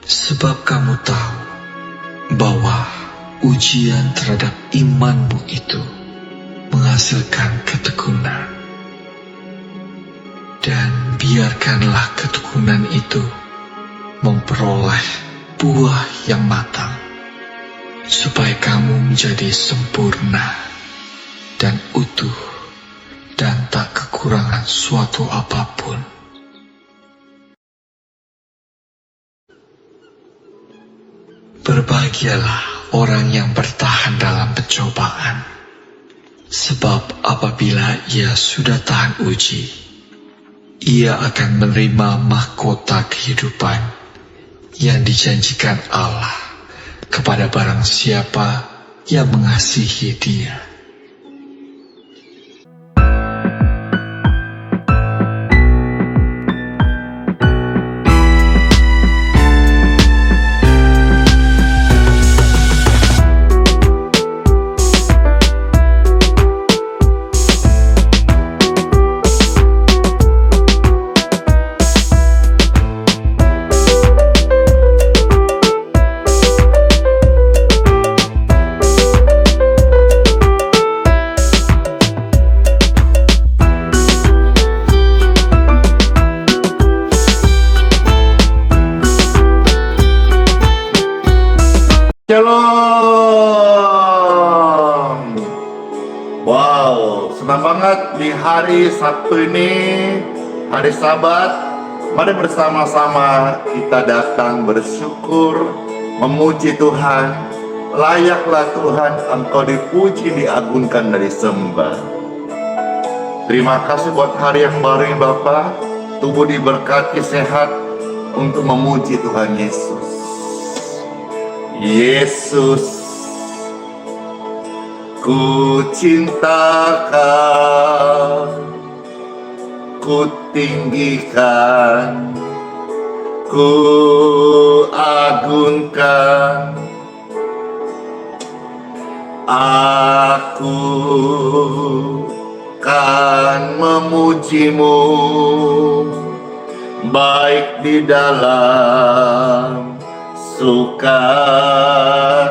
Sebab kamu tahu bahwa ujian terhadap imanmu itu menghasilkan ketekunan. Dan biarkanlah ketekunan itu memperoleh buah yang matang, supaya kamu menjadi sempurna dan utuh dan tak kekurangan suatu apapun. Berbahagialah orang yang bertahan dalam pencobaan, sebab apabila ia sudah tahan uji, ia akan menerima mahkota kehidupan yang dijanjikan Allah kepada barang siapa yang mengasihi Dia. Shalom. Wow, senang banget di hari Sabtu ini, hari Sabat. Mari bersama-sama kita datang bersyukur, memuji Tuhan. Layaklah Tuhan, Engkau dipuji, diagungkan, dan disembah. Terima kasih buat hari yang baru ini Bapa. Tubuh diberkati sehat untuk memuji Tuhan Yesus. Yesus, ku cinta Kau, ku tinggikan, ku agungkan. Aku kan memuji-Mu, baik di dalam suka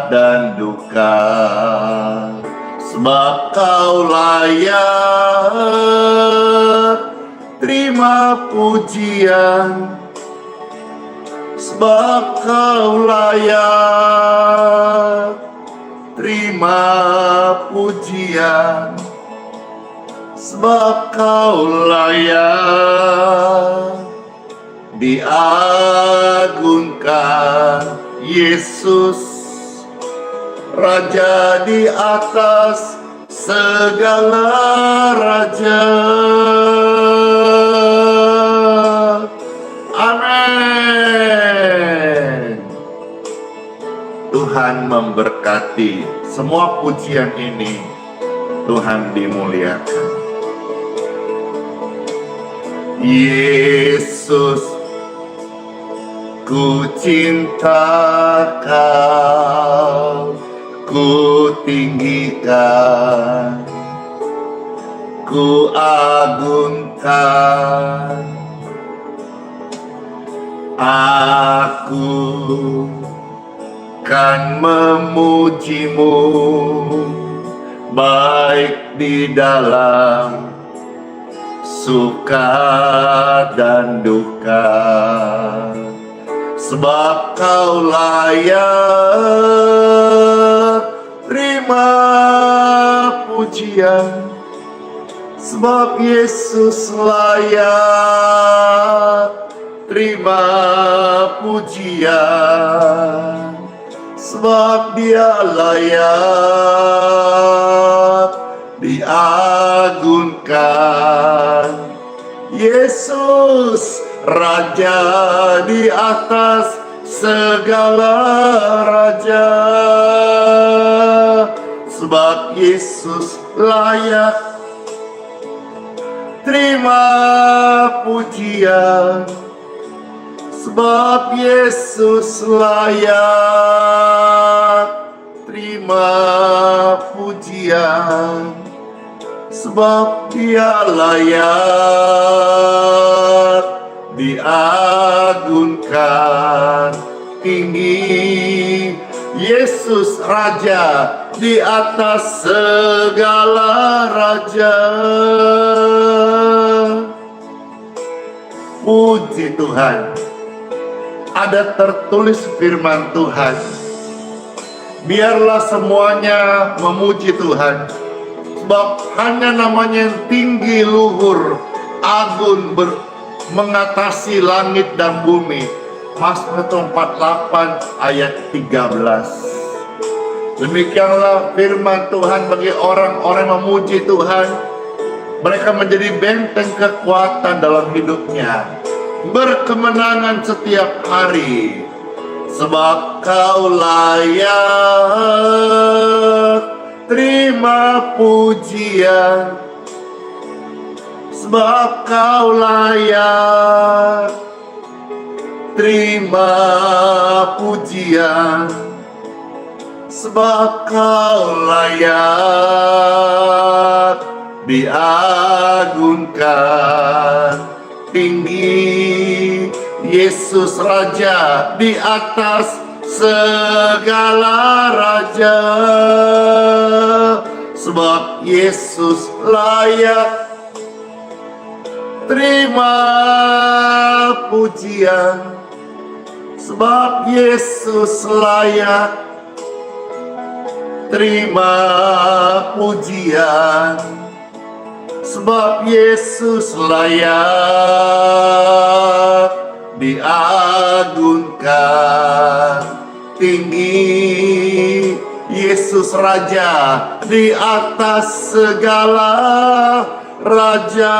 dan duka, sebab Kau layak terima pujian, sebab Kau layak terima pujian, sebab Kau layak diagungkan. Yesus, Raja di atas segala raja. Amin. Tuhan memberkati semua pujian ini. Tuhan dimuliakan. Yesus, ku cinta Kau, ku tinggikan, ku agungkan. Aku kan memuji-Mu, baik di dalam suka dan duka, sebab Kau layak terima pujian, sebab Yesus layak terima pujian, sebab Dia layak diagungkan. Yesus, Raja di atas segala raja, sebab Yesus layak terima pujian, sebab Yesus layak terima pujian, sebab Dia layak diagungkan tinggi. Yesus Raja di atas segala raja. Puji Tuhan. Ada tertulis firman Tuhan, biarlah semuanya memuji Tuhan, sebab hanya namanya yang tinggi luhur, agung, mengatasi langit dan bumi. Mazmur 48 ayat 13. Demikianlah firman Tuhan bagi orang-orang yang memuji Tuhan. Mereka menjadi benteng kekuatan dalam hidupnya, berkemenangan setiap hari, sebab Kau layak terima pujian, sebab Kau layak terima pujian, sebab Kau layak diagungkan tinggi. Yesus Raja di atas segala raja, sebab Yesus layak terima pujian, sebab Yesus layak terima pujian, sebab Yesus layak diagungkan tinggi. Yesus Raja di atas segala raja.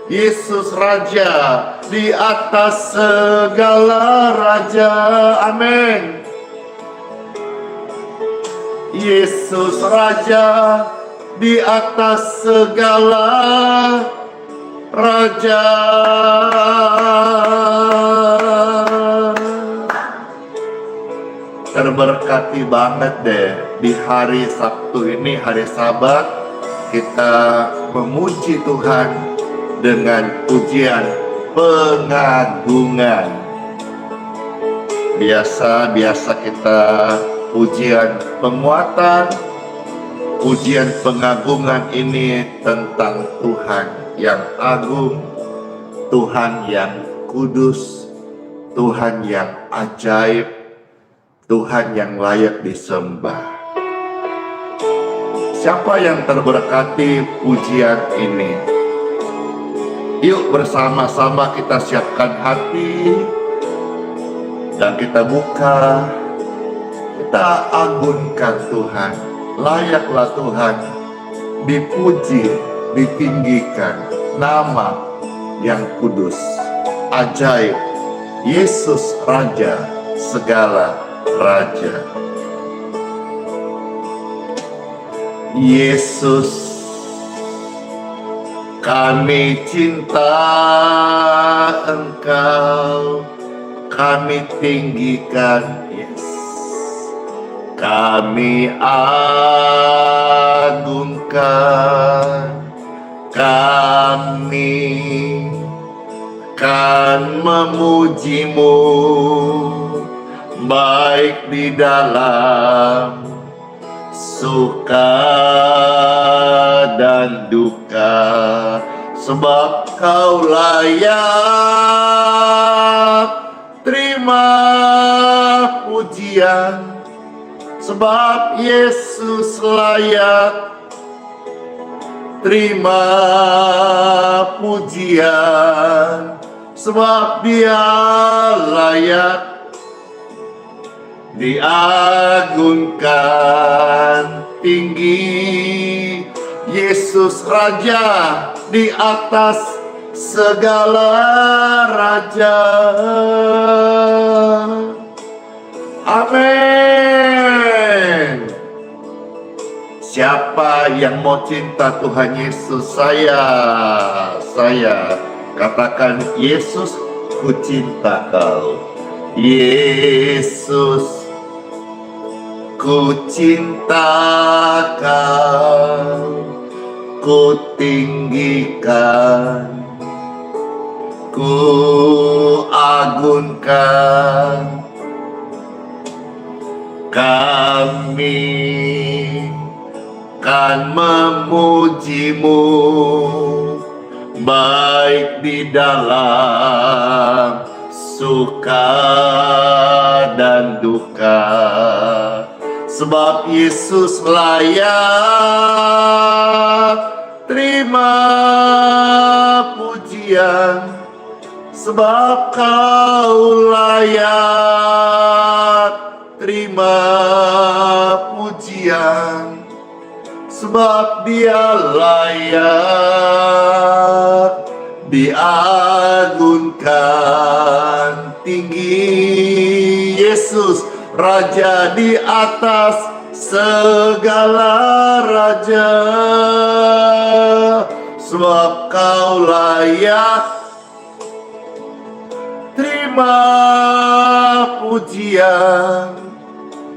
Yesus Raja di atas segala raja. Amin. Yesus Raja di atas segala raja. Terberkati banget deh di hari Sabtu ini, hari Sabat, kita memuji Tuhan dengan pujian pengagungan. Biasa kita pujian penguatan, pujian pengagungan ini tentang Tuhan yang agung, Tuhan yang kudus, Tuhan yang ajaib, Tuhan yang layak disembah. Siapa yang terberkati pujian ini? Yuk bersama-sama kita siapkan hati dan kita buka. Kita agungkan Tuhan, layaklah Tuhan dipuji, ditinggikan, nama yang kudus, ajaib, Yesus Raja segala raja. Yesus, kami cinta Engkau, kami tinggikan Yesus. Kami agungkan, kami kan memuji-Mu, baik di dalam suka dan duka, sebab Kau layak terima pujian, sebab Yesus layak terima pujian, sebab Dia layak diagungkan tinggi. Yesus Raja di atas segala raja. Amin. Siapa yang mau cinta Tuhan Yesus? Saya katakan, Yesus, ku cinta Kau. Yesus, Ku cintakan, ku tinggikan, ku agunkan. Kami kan memujimu, baik di dalam suka dan duka. Sebab Yesus layak terima pujian, sebab Kau layak terima pujian, sebab Dia layak diagunkan tinggi. Yesus Raja di atas segala raja, sebab Kau layak terima pujian,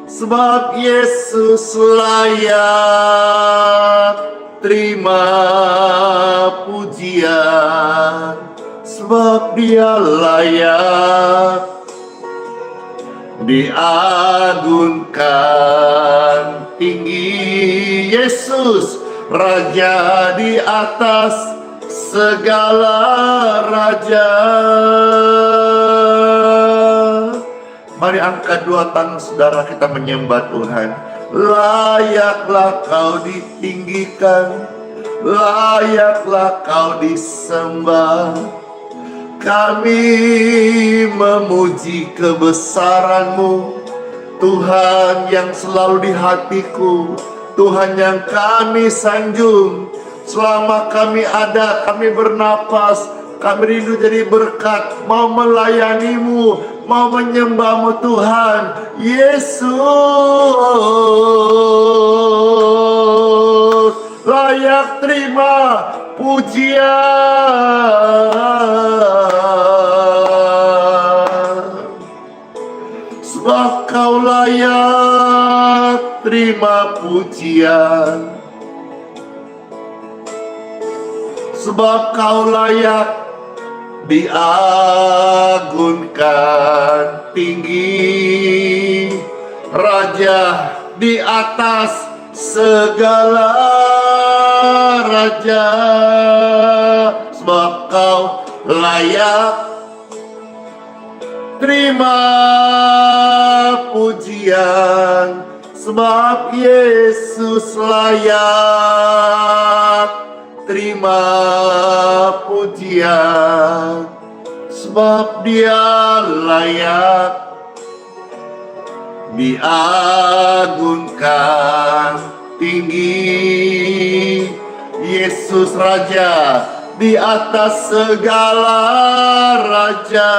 sebab Yesus layak terima pujian, sebab Dia layak diagunkan tinggi. Yesus Raja di atas segala raja. Mari angkat dua tangan saudara, kita menyembah Tuhan. Layaklah Kau ditinggikan, layaklah Kau disembah. Kami memuji kebesaran-Mu, Tuhan yang selalu di hatiku, Tuhan yang kami sanjung. Selama kami ada, kami bernapas, kami rindu jadi berkat, mau melayani-Mu, mau menyembah-Mu Tuhan. Yesus layak terima pujian, sebab Kau layak terima pujian, sebab Kau layak diagunkan tinggi. Raja di atas segala raja, sebab Kau layak terima pujian, sebab Yesus layak terima pujian, sebab Dia layak diagunkan tinggi. Yesus Raja di atas segala raja,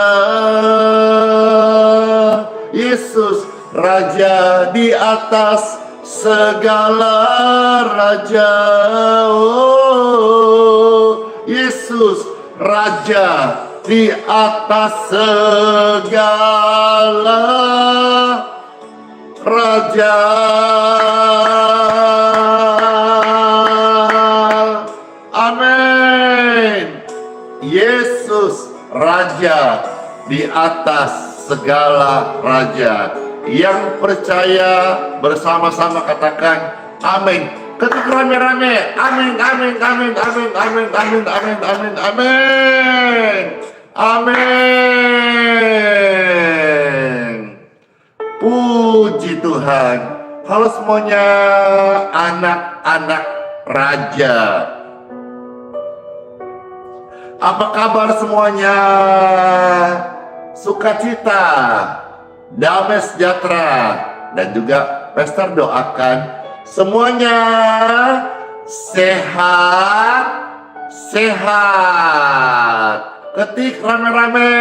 Yesus Raja di atas segala raja. Oh, Yesus Raja di atas segala raja. Amin. Yesus Raja di atas segala raja. Yang percaya bersama-sama katakan amin. Ketuk rame-rame. Amin, amin, amin, amin, amin, amin, amin, amin, amin. Amin. Puji Tuhan. Halo semuanya, anak-anak raja. Apa kabar semuanya? Sukacita, damai sejahtera, dan juga Pastor doakan semuanya sehat, sehat. Ketik rame-rame,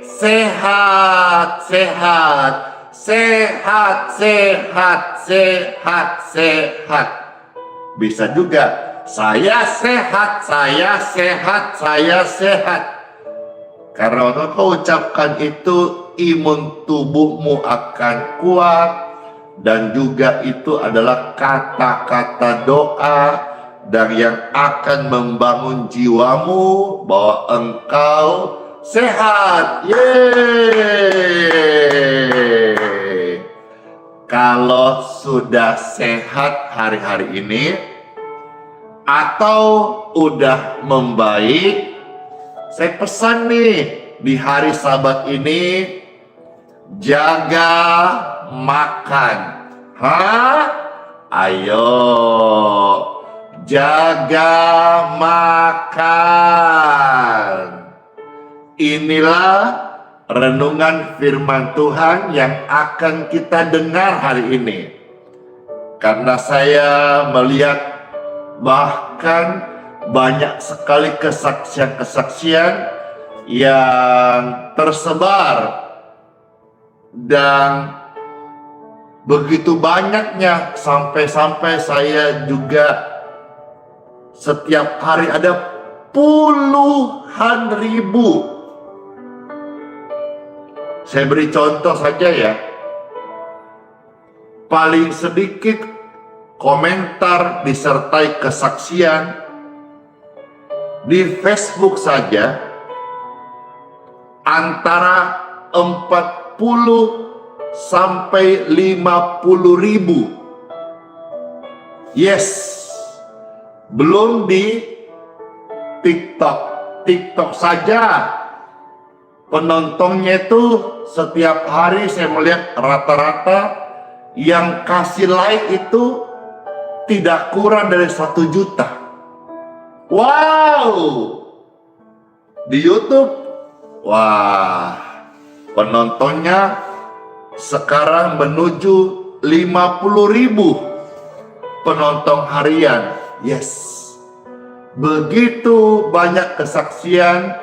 sehat, sehat, sehat, sehat, sehat, sehat. Bisa juga saya sehat, saya sehat, saya sehat. Karena waktu kau ucapkan itu, imun tubuhmu akan kuat dan juga itu adalah kata-kata doa dan yang akan membangun jiwamu bahwa engkau sehat. Yeay! Kalau sudah sehat hari-hari ini atau udah membaik, saya pesan nih di hari Sabat ini, jaga makan. Ayo, jaga makan. Inilah renungan firman Tuhan yang akan kita dengar hari ini. Karena saya melihat bahkan banyak sekali kesaksian-kesaksian yang tersebar dan begitu banyaknya sampai-sampai saya juga setiap hari ada puluhan ribu. Saya beri contoh saja ya. Paling sedikit komentar disertai kesaksian di Facebook saja antara 40 sampai 50 ribu. Yes. Belum di TikTok. TikTok saja penontonnya itu setiap hari saya melihat rata-rata yang kasih like itu tidak kurang dari 1 juta. Wow. Di YouTube, wah, penontonnya sekarang menuju 50 ribu penonton harian. Yes. Begitu banyak kesaksian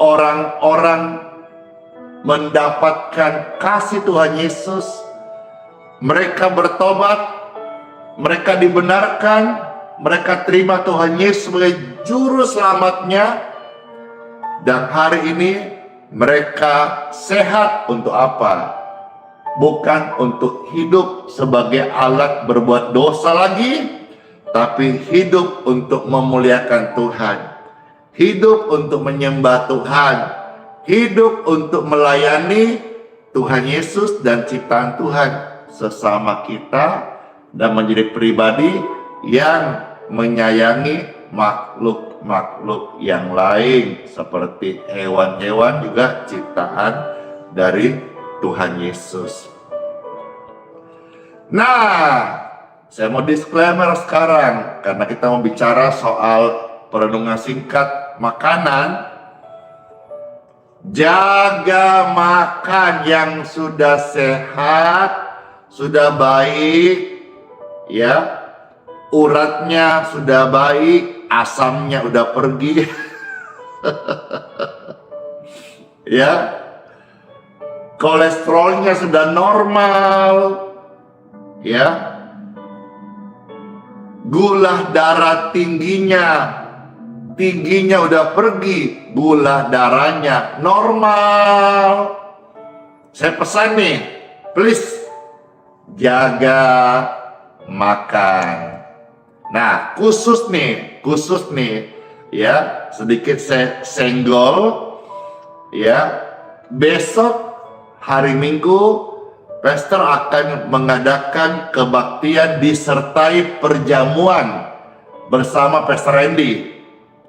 orang-orang mendapatkan kasih Tuhan Yesus. Mereka bertobat, mereka dibenarkan, mereka terima Tuhan Yesus sebagai juru selamatnya. Dan hari ini mereka sehat untuk apa? Bukan untuk hidup sebagai alat berbuat dosa lagi, tapi hidup untuk memuliakan Tuhan, hidup untuk menyembah Tuhan, hidup untuk melayani Tuhan Yesus dan ciptaan Tuhan sesama kita, dan menjadi pribadi yang menyayangi makhluk-makhluk yang lain seperti hewan-hewan juga ciptaan dari Tuhan Yesus. Nah, saya mau disclaimer sekarang karena kita mau bicara soal perenungan singkat makanan. Jaga makan yang sudah sehat, sudah baik, ya. Uratnya sudah baik, asamnya udah pergi. Ya. Kolesterolnya sudah normal. Ya. Gula darah tingginya udah pergi, gula darahnya normal. Saya pesan nih, please jaga makan. Nah, khusus nih, ya, sedikit saya senggol, ya. Besok hari Minggu, Pastor akan mengadakan kebaktian disertai perjamuan bersama Pastor Randy.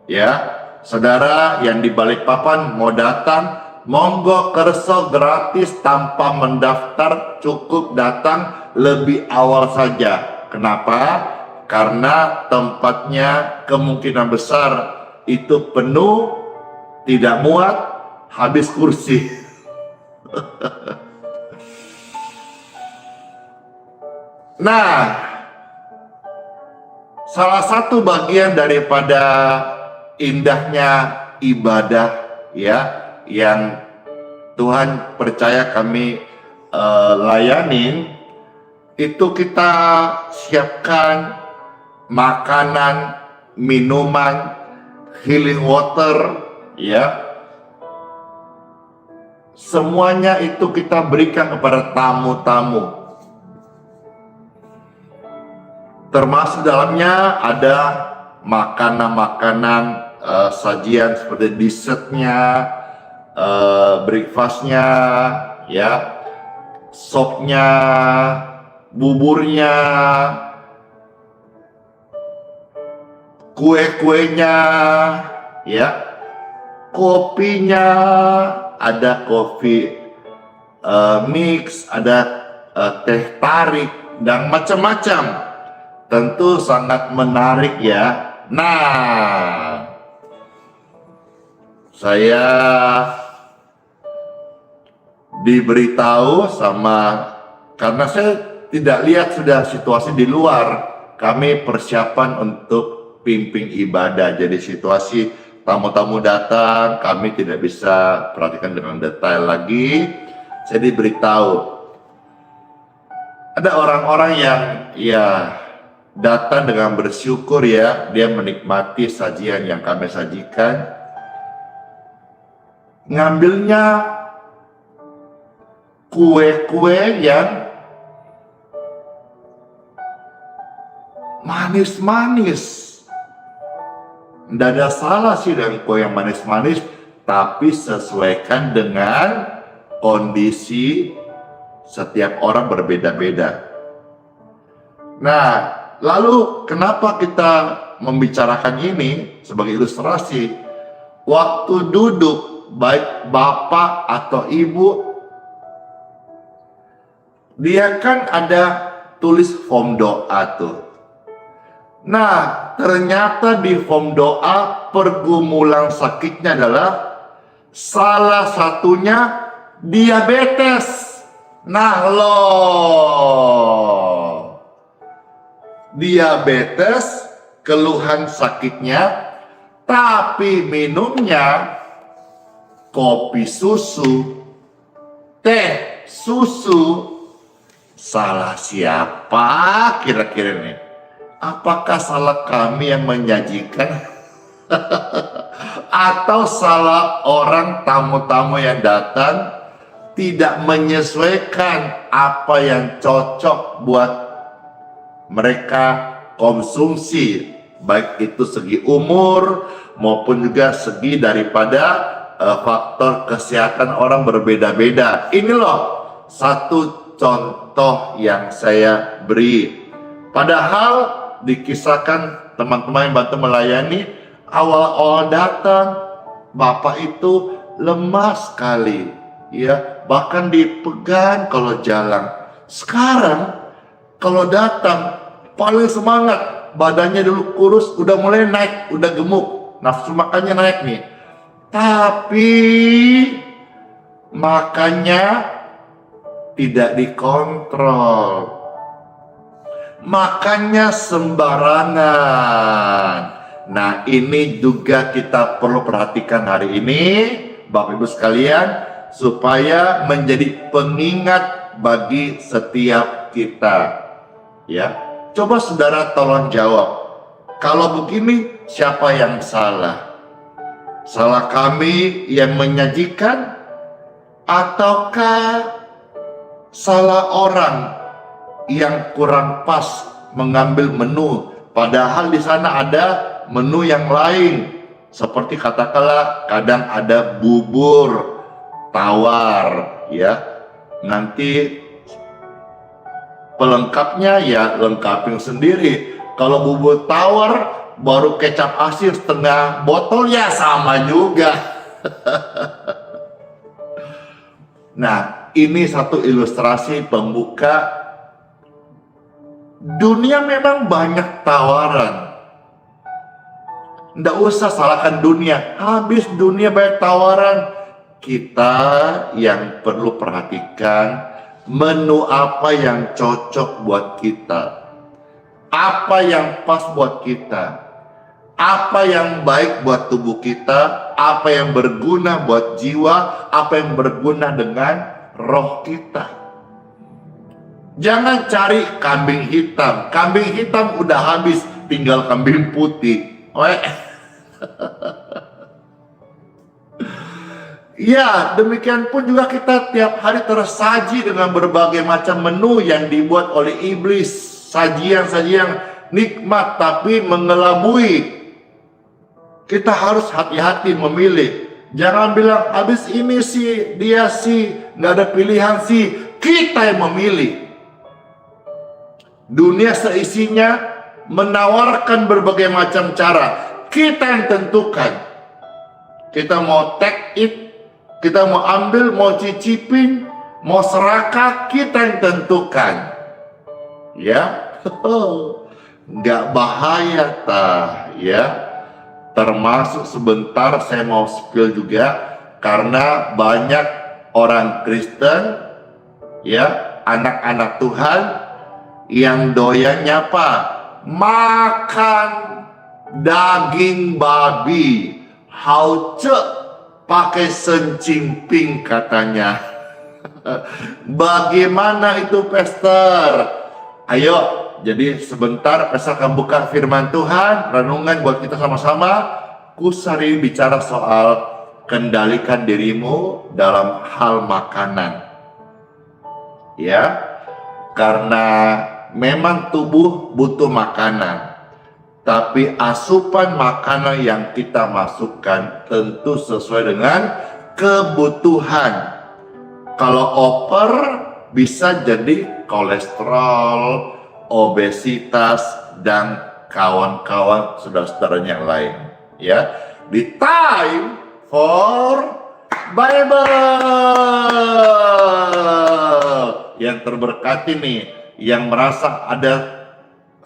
Ya, saudara yang di Balikpapan mau datang, monggo kerso gratis tanpa mendaftar, cukup datang lebih awal saja. Kenapa? Karena tempatnya kemungkinan besar itu penuh, tidak muat, habis kursi. Nah, salah satu bagian daripada indahnya ibadah, ya, yang Tuhan percaya kami layanin, itu kita siapkan makanan, minuman, healing water, ya. Semuanya itu kita berikan kepada tamu-tamu. Termasuk dalamnya ada makanan-makanan sajian seperti dessertnya, breakfastnya, ya, sopnya, buburnya, kue-kuenya, ya, kopinya, ada kopi mix, ada teh tarik, dan macam-macam. Tentu sangat menarik ya. Nah, saya diberitahu karena saya tidak lihat sudah situasi di luar, kami persiapan untuk pimpin ibadah. Jadi situasi tamu-tamu datang, kami tidak bisa perhatikan dengan detail lagi. Saya diberitahu ada orang-orang yang datang dengan bersyukur ya, dia menikmati sajian yang kami sajikan, ngambilnya kue-kue yang manis-manis. Tidak ada salah sih dengan kue yang manis-manis, tapi sesuaikan dengan kondisi setiap orang berbeda-beda. Nah, lalu kenapa kita membicarakan ini sebagai ilustrasi? Waktu duduk, baik bapak atau ibu, dia kan ada tulis form doa tuh. Nah, ternyata di form doa pergumulan sakitnya adalah salah satunya diabetes. Nah diabetes, keluhan sakitnya, tapi minumnya kopi susu, teh susu. Salah siapa kira-kira nih? Apakah salah kami yang menyajikan? Atau salah orang tamu-tamu yang datang tidak menyesuaikan apa yang cocok buat mereka konsumsi, baik itu segi umur maupun juga segi daripada faktor kesehatan orang berbeda-beda. Ini loh satu contoh yang saya beri. Padahal dikisahkan teman-teman yang bantu melayani, awal-awal datang bapak itu lemah sekali, ya, bahkan dipegang kalau jalan. Sekarang kalau datang paling semangat, badannya dulu kurus, udah mulai naik, udah gemuk, nafsu makannya naik nih. Tapi makannya tidak dikontrol, makannya sembarangan. Nah, ini juga kita perlu perhatikan hari ini, Bapak Ibu sekalian, supaya menjadi pengingat bagi setiap kita. Ya, coba saudara tolong jawab. Kalau begini, siapa yang salah? Salah kami yang menyajikan, ataukah salah orang yang kurang pas mengambil menu? Padahal di sana ada menu yang lain. Seperti katakanlah kadang ada bubur tawar, ya. Nanti pelengkapnya ya lengkapin sendiri. Kalau bubur tawar baru kecap asin setengah botol, ya sama juga. Nah, ini satu ilustrasi pembuka. Dunia memang banyak tawaran. Nggak usah salahkan dunia, habis dunia banyak tawaran. Kita yang perlu perhatikan menu apa yang cocok buat kita, apa yang pas buat kita, apa yang baik buat tubuh kita, apa yang berguna buat jiwa, apa yang berguna dengan roh kita. Jangan cari kambing hitam. Kambing hitam udah habis, tinggal kambing putih. Ya, demikian pun juga kita tiap hari tersaji dengan berbagai macam menu yang dibuat oleh iblis. Sajian-sajian nikmat tapi mengelabui. Kita harus hati-hati memilih. Jangan bilang habis ini sih, dia sih, nggak ada pilihan sih. Kita yang memilih. Dunia seisinya menawarkan berbagai macam cara. Kita yang tentukan. Kita mau take it, kita mau ambil, mau cicipin, mau serakah, kita yang tentukan. Ya, nggak bahaya ya. Termasuk sebentar saya mau spill juga, karena banyak orang Kristen, ya, anak-anak Tuhan yang doyannya apa? Makan daging babi, hauce pakai sencimping katanya. Bagaimana itu, Pastor? Ayo, jadi sebentar Pastor akan buka firman Tuhan, renungan buat kita sama-sama. Kusari bicara soal kendalikan dirimu dalam hal makanan. Ya, karena memang tubuh butuh makanan, tapi asupan makanan yang kita masukkan tentu sesuai dengan kebutuhan. Kalau over bisa jadi kolesterol, obesitas, dan kawan-kawan saudara-saudaranya yang lain. Ya, di time for Bible yang terberkati nih, yang merasa ada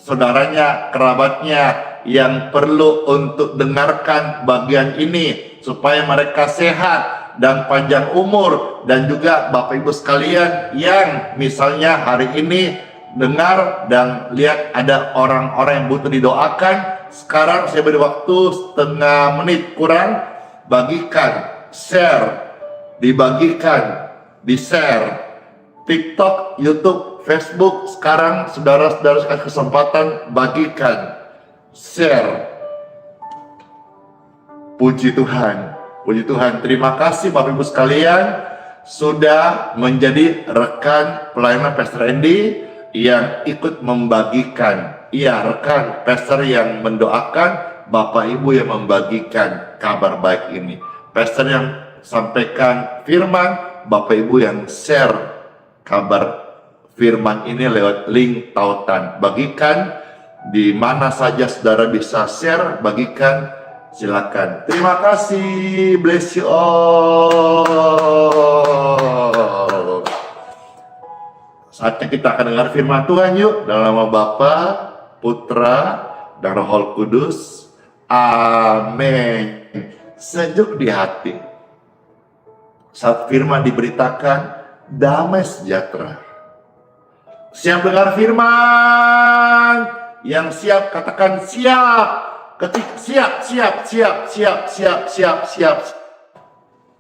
saudaranya, kerabatnya yang perlu untuk dengarkan bagian ini supaya mereka sehat dan panjang umur, dan juga Bapak Ibu sekalian yang misalnya hari ini dengar dan lihat ada orang-orang yang butuh didoakan. Sekarang saya beri waktu setengah menit kurang, bagikan, share, dibagikan, di-share. TikTok, YouTube, Facebook, sekarang saudara-saudara kasih kesempatan, bagikan, share. Puji Tuhan. Puji Tuhan, terima kasih Bapak Ibu sekalian sudah menjadi rekan pelayanan Pastor Andy yang ikut membagikan. Iya, rekan Pastor yang mendoakan, Bapak Ibu yang membagikan kabar baik ini. Pastor yang sampaikan firman, Bapak Ibu yang share kabar firman ini lewat link tautan. Bagikan di mana saja saudara bisa share, bagikan. Silakan. Terima kasih. Bless you all. Saatnya kita akan dengar firman Tuhan yuk. Dalam nama Bapa, Putra, dan Roh Kudus. Amin. Sejuk di hati. Saat firman diberitakan, damai sejahtera. Siap dengar firman? Yang siap katakan siap. Ketik siap.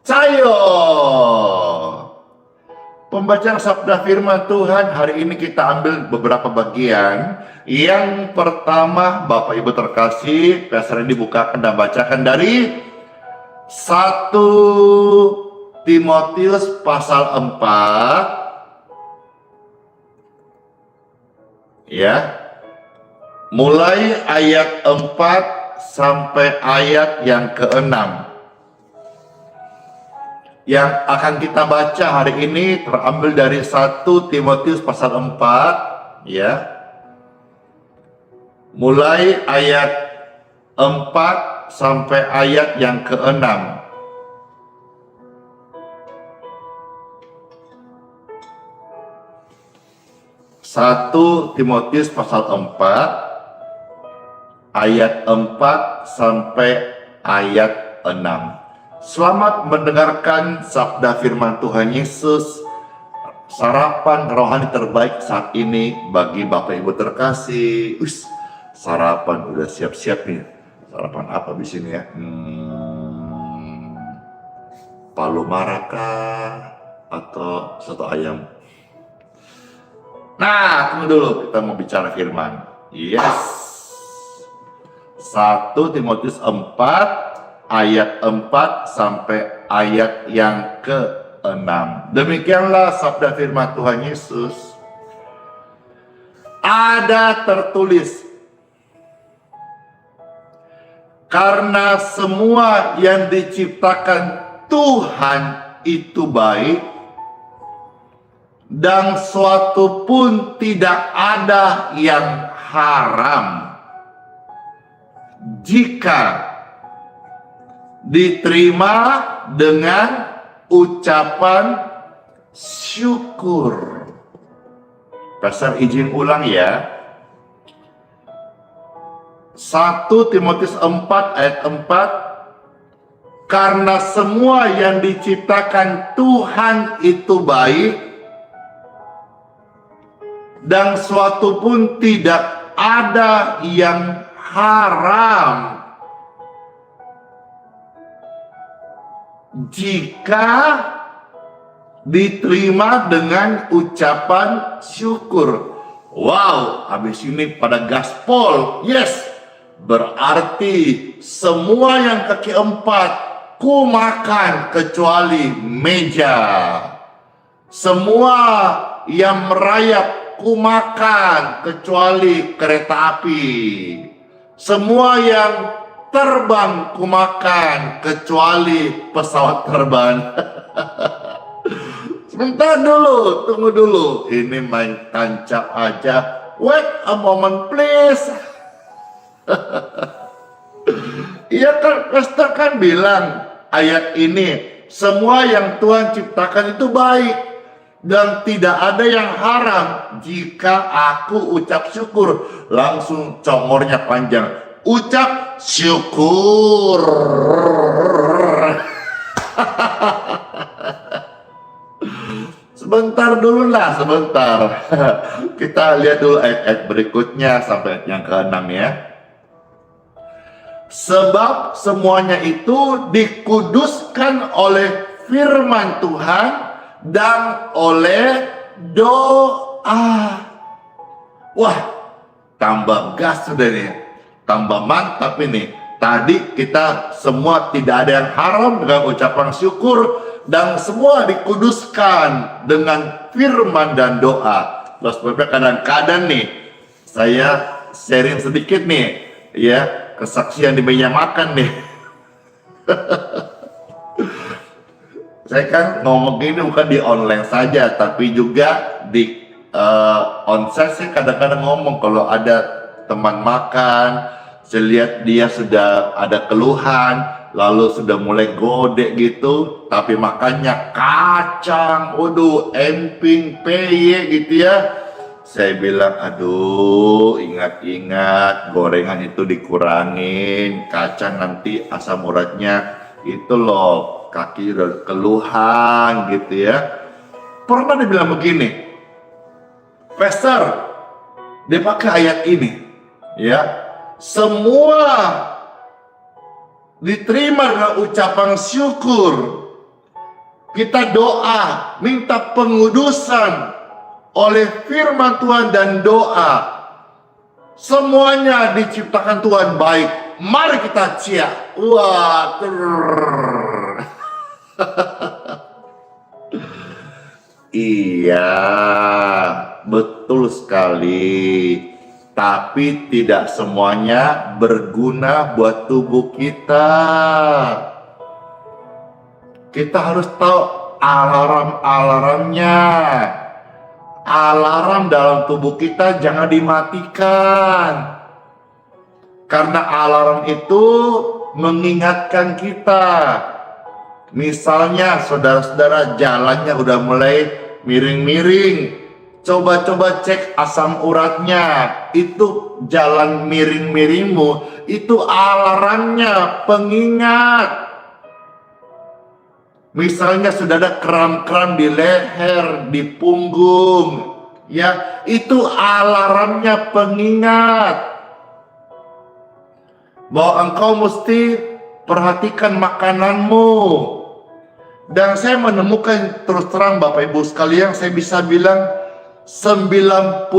Cayo. Pembacaan sabda firman Tuhan hari ini kita ambil beberapa bagian. Yang pertama, Bapak Ibu terkasih, Pastor ini dibukakan dan bacakan dari 1 Timotius pasal 4. Ya. Mulai ayat 4 sampai ayat yang ke-6. Yang akan kita baca hari ini terambil dari 1 Timotius pasal 4, ya. Mulai ayat 4 sampai ayat yang ke-6. 1 Timotius pasal 4 ayat 4 sampai ayat 6. Selamat mendengarkan sabda firman Tuhan Yesus, sarapan rohani terbaik saat ini bagi Bapak Ibu terkasih. Sarapan udah siap-siap nih. Sarapan apa di sini ya? Palu maraka atau soto ayam? Nah, tunggu dulu, kita mau bicara firman. Yes. 1 Timotius 4 ayat 4 sampai ayat yang ke-6. Demikianlah sabda firman Tuhan Yesus. Ada tertulis, Karena semua yang diciptakan Tuhan itu baik, dan suatu pun tidak ada yang haram jika diterima dengan ucapan syukur. Pastor izin ulang ya. 1 Timotius 4 ayat 4, karena semua yang diciptakan Tuhan itu baik, dan suatu pun tidak ada yang haram jika diterima dengan ucapan syukur. Wow, habis ini pada gaspol. Yes, berarti semua yang kaki 4 ku makan kecuali meja. Semua yang merayap ku makan kecuali kereta api. Semua yang terbang ku makan kecuali pesawat terbang. Sebentar dulu, tunggu dulu. Ini main tancap aja. Wait a moment please. Iya kan, pastor kan bilang ayat ini, semua yang Tuhan ciptakan itu baik dan tidak ada yang haram jika aku ucap syukur. Langsung congornya panjang, ucap syukur. Sebentar dulu lah, sebentar. Kita lihat dulu ayat-ayat berikutnya sampai ayat yang ke-6 ya. Sebab semuanya itu dikuduskan oleh firman Tuhan dan oleh doa. Wah, tambah gas sudah nih, tambah mantap ini. Tadi kita semua tidak ada yang haram dengan ucapan syukur, dan semua dikuduskan dengan firman dan doa. Terus kadang-kadang nih, saya sharing sedikit nih, ya, kesaksian di meja makan nih. Saya kan ngomong gini bukan di online saja, tapi juga di onsite. Saya kadang-kadang ngomong kalau ada teman makan, saya lihat dia sudah ada keluhan, lalu sudah mulai godek gitu, tapi makannya kacang, waduh, emping, peye gitu ya. Saya bilang, aduh, ingat-ingat gorengan itu dikurangin, kacang nanti asam uratnya itu loh, kaki udah keluhan gitu ya. Pernah dibilang begini, pastor, dia pakai ayat ini, ya, semua diterima dengan ucapan syukur. Kita doa, minta pengudusan oleh firman Tuhan dan doa. Semuanya diciptakan Tuhan baik. Mari kita ciak. Wah, iya, betul sekali. Tapi tidak semuanya berguna buat tubuh kita. Kita harus tahu alarm-alarmnya. Alarm dalam tubuh kita jangan dimatikan. Karena alarm itu mengingatkan kita. Misalnya saudara-saudara jalannya udah mulai miring-miring. Coba-coba cek asam uratnya. Itu jalan miring-miringmu, itu alarmnya, pengingat. Misalnya sudah ada kram-kram di leher, di punggung, ya, itu alarmnya, pengingat bahwa engkau mesti perhatikan makananmu. Dan saya menemukan, terus terang Bapak Ibu sekalian, saya bisa bilang 90%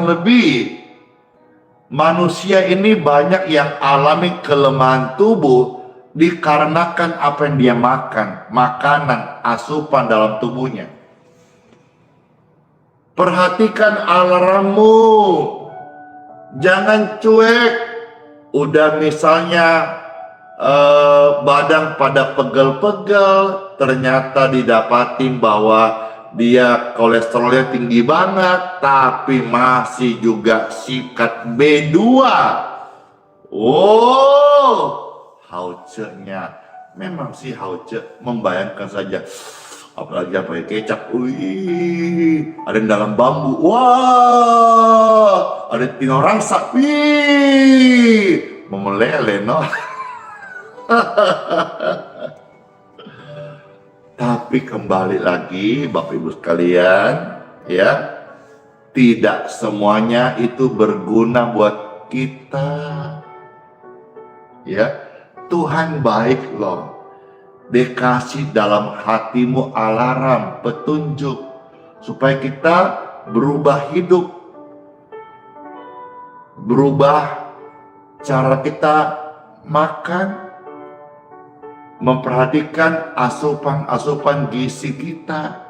lebih manusia ini banyak yang alami kelemahan tubuh dikarenakan apa yang dia makan, makanan, asupan dalam tubuhnya. Perhatikan alarmmu, jangan cuek. Udah misalnya badan pada pegel-pegel, ternyata didapatin bahwa dia kolesterolnya tinggi banget, tapi masih juga sikat B2. Oh, hauce-nya memang sih hauce, membayangkan saja. Apalagi pakai kecap, wih, ada yang dalam bambu, wah, ada tino rangsa, wih, memelele, no. Tapi kembali lagi, Bapak Ibu sekalian, ya, tidak semuanya itu berguna buat kita. Ya, Tuhan baik loh. Dikasih dalam hatimu alarm, petunjuk, supaya kita berubah hidup, berubah cara kita makan, memperhatikan asupan gizi kita.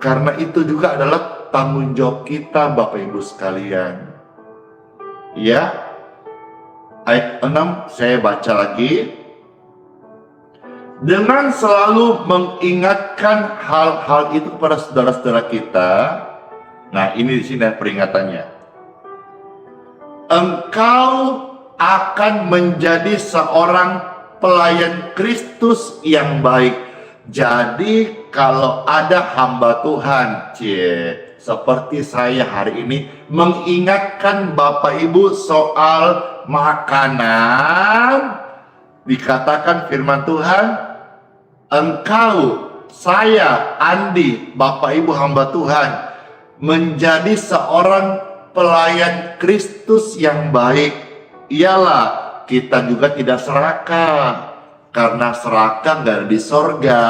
Karena itu juga adalah tanggung jawab kita, Bapak Ibu sekalian. Ya, ayat 6 saya baca lagi. Dengan selalu mengingatkan hal-hal itu kepada saudara-saudara kita. Nah, ini di sini peringatannya. Engkau akan menjadi seorang pelayan Kristus yang baik. Jadi kalau ada hamba Tuhan, seperti saya hari ini, mengingatkan Bapak Ibu soal makanan, dikatakan firman Tuhan, engkau, saya, Andi, Bapak Ibu hamba Tuhan, menjadi seorang pelayan Kristus yang baik. Ialah kita juga tidak serakah, karena serakah gak ada di sorga.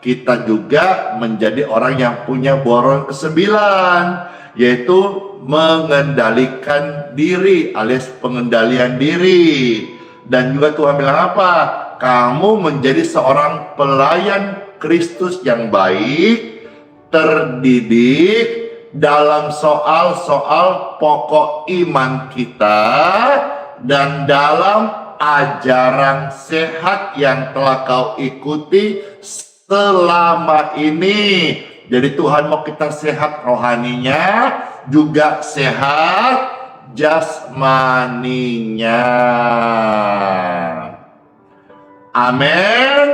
Kita juga menjadi orang yang punya boron ke-9, yaitu mengendalikan diri alias pengendalian diri. Dan juga Tuhan bilang apa? Kamu menjadi seorang pelayan Kristus yang baik, terdidik dalam soal-soal pokok iman kita, dan dalam ajaran sehat yang telah kau ikuti selama ini. Jadi Tuhan mau kita sehat rohaninya, juga sehat jasmaninya. Amin.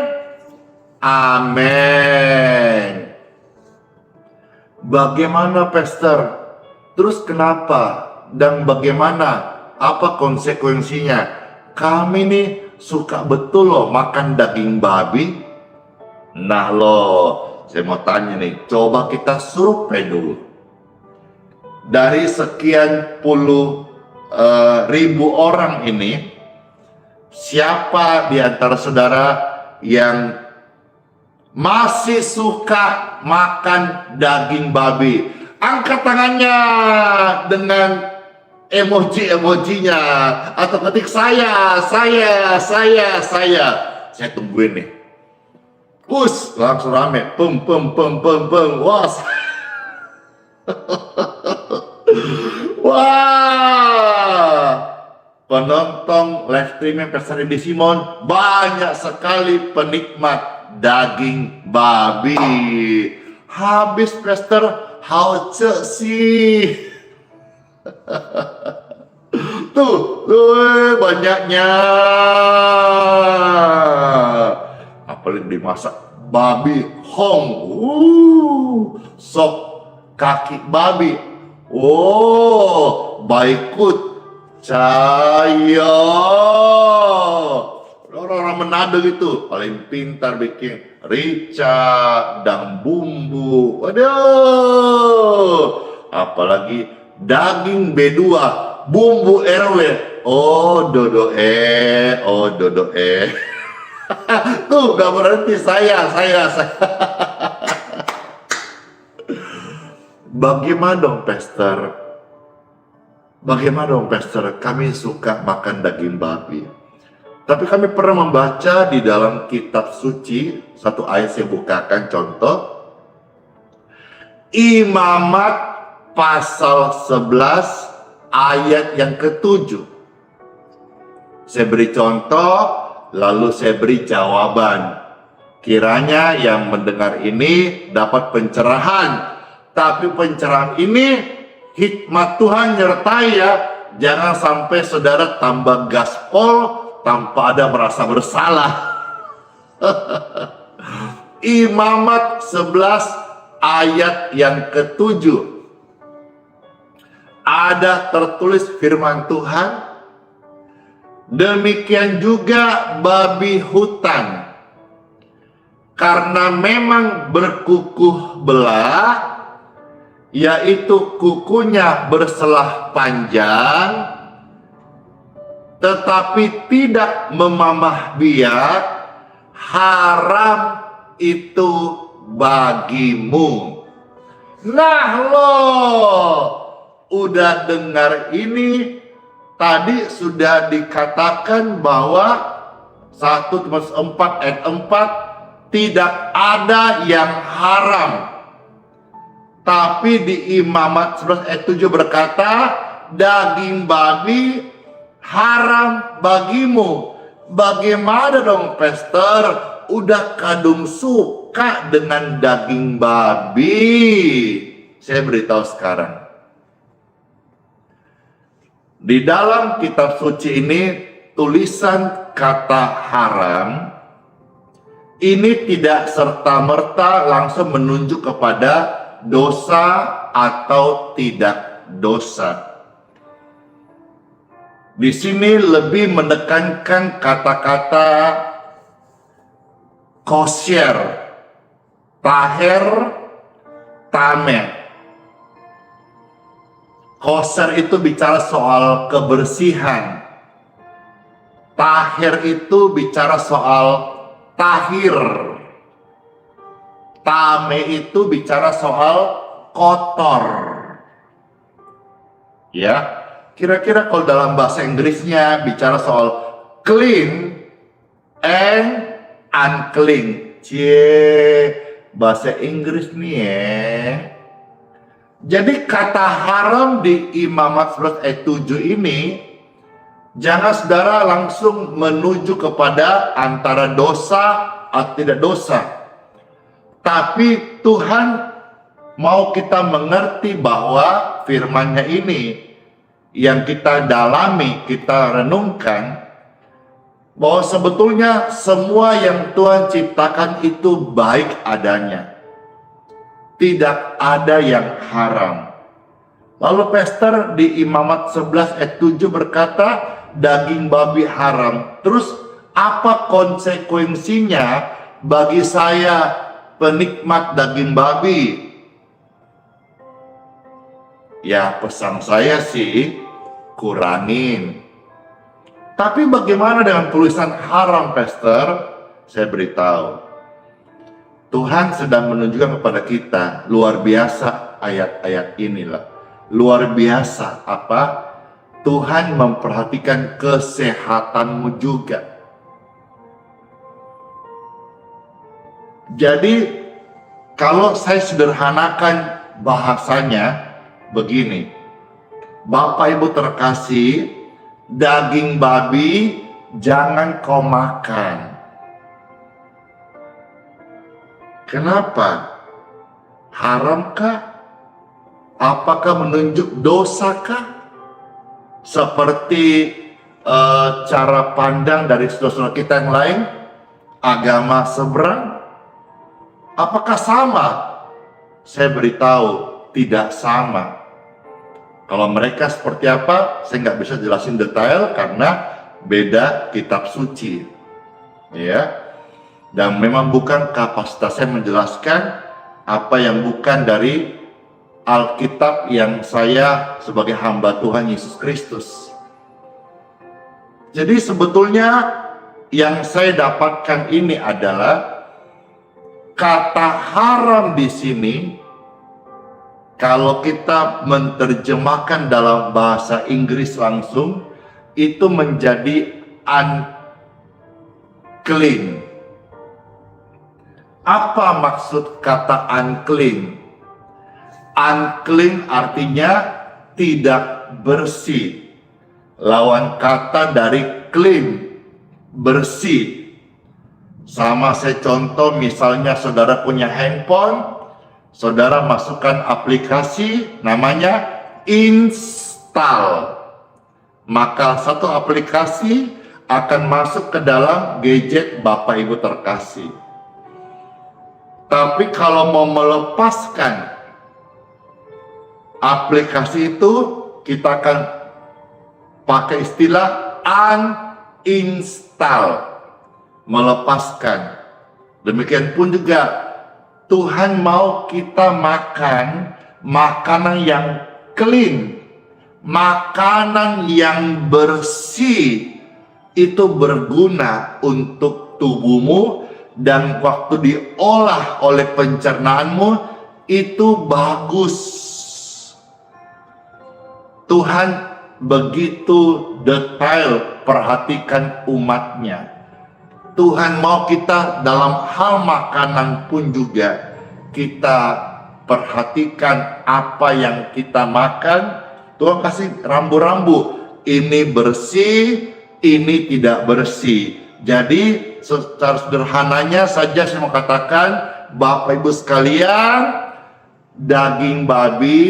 Amin. Bagaimana, Pastor? Terus kenapa? Dan bagaimana? Apa konsekuensinya? Kami nih suka betul loh makan daging babi. Nah loh, saya mau tanya nih, coba kita survei dulu. Dari sekian puluh ribu orang ini, siapa di antara saudara yang masih suka makan daging babi? Angkat tangannya dengan emoji-emojinya, atau ketik saya. Saya tungguin nih. Langsung rame. Pem. Wah. Wah. Penonton live streaming Pastor Edi Simon banyak sekali penikmat daging babi. Habis Pastor, hauce sih. Tuh, banyaknya. Apalagi dimasak babi hong, sop kaki babi, baikut caya. Orang-orang Manado gitu paling pintar bikin rica dan bumbu. Waduh, apalagi daging B2 bumbu RW. Dodo. Tuh gak berhenti saya. Bagaimana dong Pastor? Kami suka makan daging babi. Tapi kami pernah membaca di dalam kitab suci, satu ayat saya bukakan contoh. Imamat pasal 11 ayat yang ke-7. Saya beri contoh, lalu saya beri jawaban. Kiranya yang mendengar ini dapat pencerahan. Tapi pencerahan ini hikmat Tuhan nyertai ya. Jangan sampai saudara tambah gaspol tanpa ada merasa bersalah. Imamat 11 ayat yang ke-7. Ada tertulis firman Tuhan. Demikian juga babi hutan. Karena memang berkukuh belah, yaitu kukunya berselah panjang, tetapi tidak memamah biak, haram itu bagimu. Nah lo, udah dengar ini, tadi sudah dikatakan bahwa 1 Timotius 4 ayat 4, tidak ada yang haram. Tapi di Imamat 11 ayat 7 berkata, daging babi haram bagimu. Bagaimana dong pastor? Udah kadung suka dengan daging babi. Saya beritahu sekarang. Di dalam kitab suci ini, tulisan kata haram ini tidak serta-merta langsung menunjuk kepada dosa atau tidak dosa. Di sini lebih menekankan kata-kata kosher, taher, tameh. Kosher itu bicara soal kebersihan. Tahir itu bicara soal tahir. Tame itu bicara soal kotor. Ya, kira-kira kalau dalam bahasa Inggrisnya bicara soal clean and unclean. Bahasa Inggris nih ya. Jadi kata haram di Imamat 11 ayat 7 ini, jangan saudara langsung menuju kepada antara dosa atau tidak dosa. Tapi Tuhan mau kita mengerti bahwa firman-Nya ini yang kita dalami, kita renungkan, bahwa sebetulnya semua yang Tuhan ciptakan itu baik adanya. Tidak ada yang haram. Lalu pastor di Imamat 11 ayat 7 berkata, daging babi haram. Terus apa konsekuensinya bagi saya penikmat daging babi? Ya pesan saya sih kurangin. Tapi bagaimana dengan tulisan haram pastor? Saya beritahu, Tuhan sedang menunjukkan kepada kita, luar biasa ayat-ayat inilah. Luar biasa apa? Tuhan memperhatikan kesehatanmu juga. Jadi kalau saya sederhanakan bahasanya begini, Bapak Ibu terkasih, daging babi jangan kau makan. Kenapa? Haramkah? Apakah menunjuk dosakah? Seperti cara pandang dari saudara-saudara kita yang lain, agama seberang, apakah sama? Saya beritahu, tidak sama. Kalau mereka seperti apa, saya nggak bisa jelasin detail karena beda kitab suci, ya. Dan memang bukan kapasitas saya menjelaskan apa yang bukan dari Alkitab yang saya sebagai hamba Tuhan Yesus Kristus. Jadi sebetulnya yang saya dapatkan ini adalah kata haram di sini, kalau kita menerjemahkan dalam bahasa Inggris langsung, itu menjadi unclean. Apa maksud kata unclean? Unclean artinya tidak bersih. Lawan kata dari clean, bersih. Sama saya contoh, misalnya saudara punya handphone, saudara masukkan aplikasi namanya install. Maka satu aplikasi akan masuk ke dalam gadget Bapak Ibu terkasih. Tapi kalau mau melepaskan aplikasi itu, kita akan pakai istilah uninstall, melepaskan. Demikian pun juga Tuhan mau kita makan makanan yang clean, makanan yang bersih. Itu berguna untuk tubuhmu, dan waktu diolah oleh pencernaanmu itu bagus. Tuhan begitu detail perhatikan umatnya. Tuhan mau kita dalam hal makanan pun juga kita perhatikan apa yang kita makan. Tuhan kasih rambu-rambu, ini bersih, ini tidak bersih. Jadi secara sederhananya saja saya mau katakan, Bapak Ibu sekalian, daging babi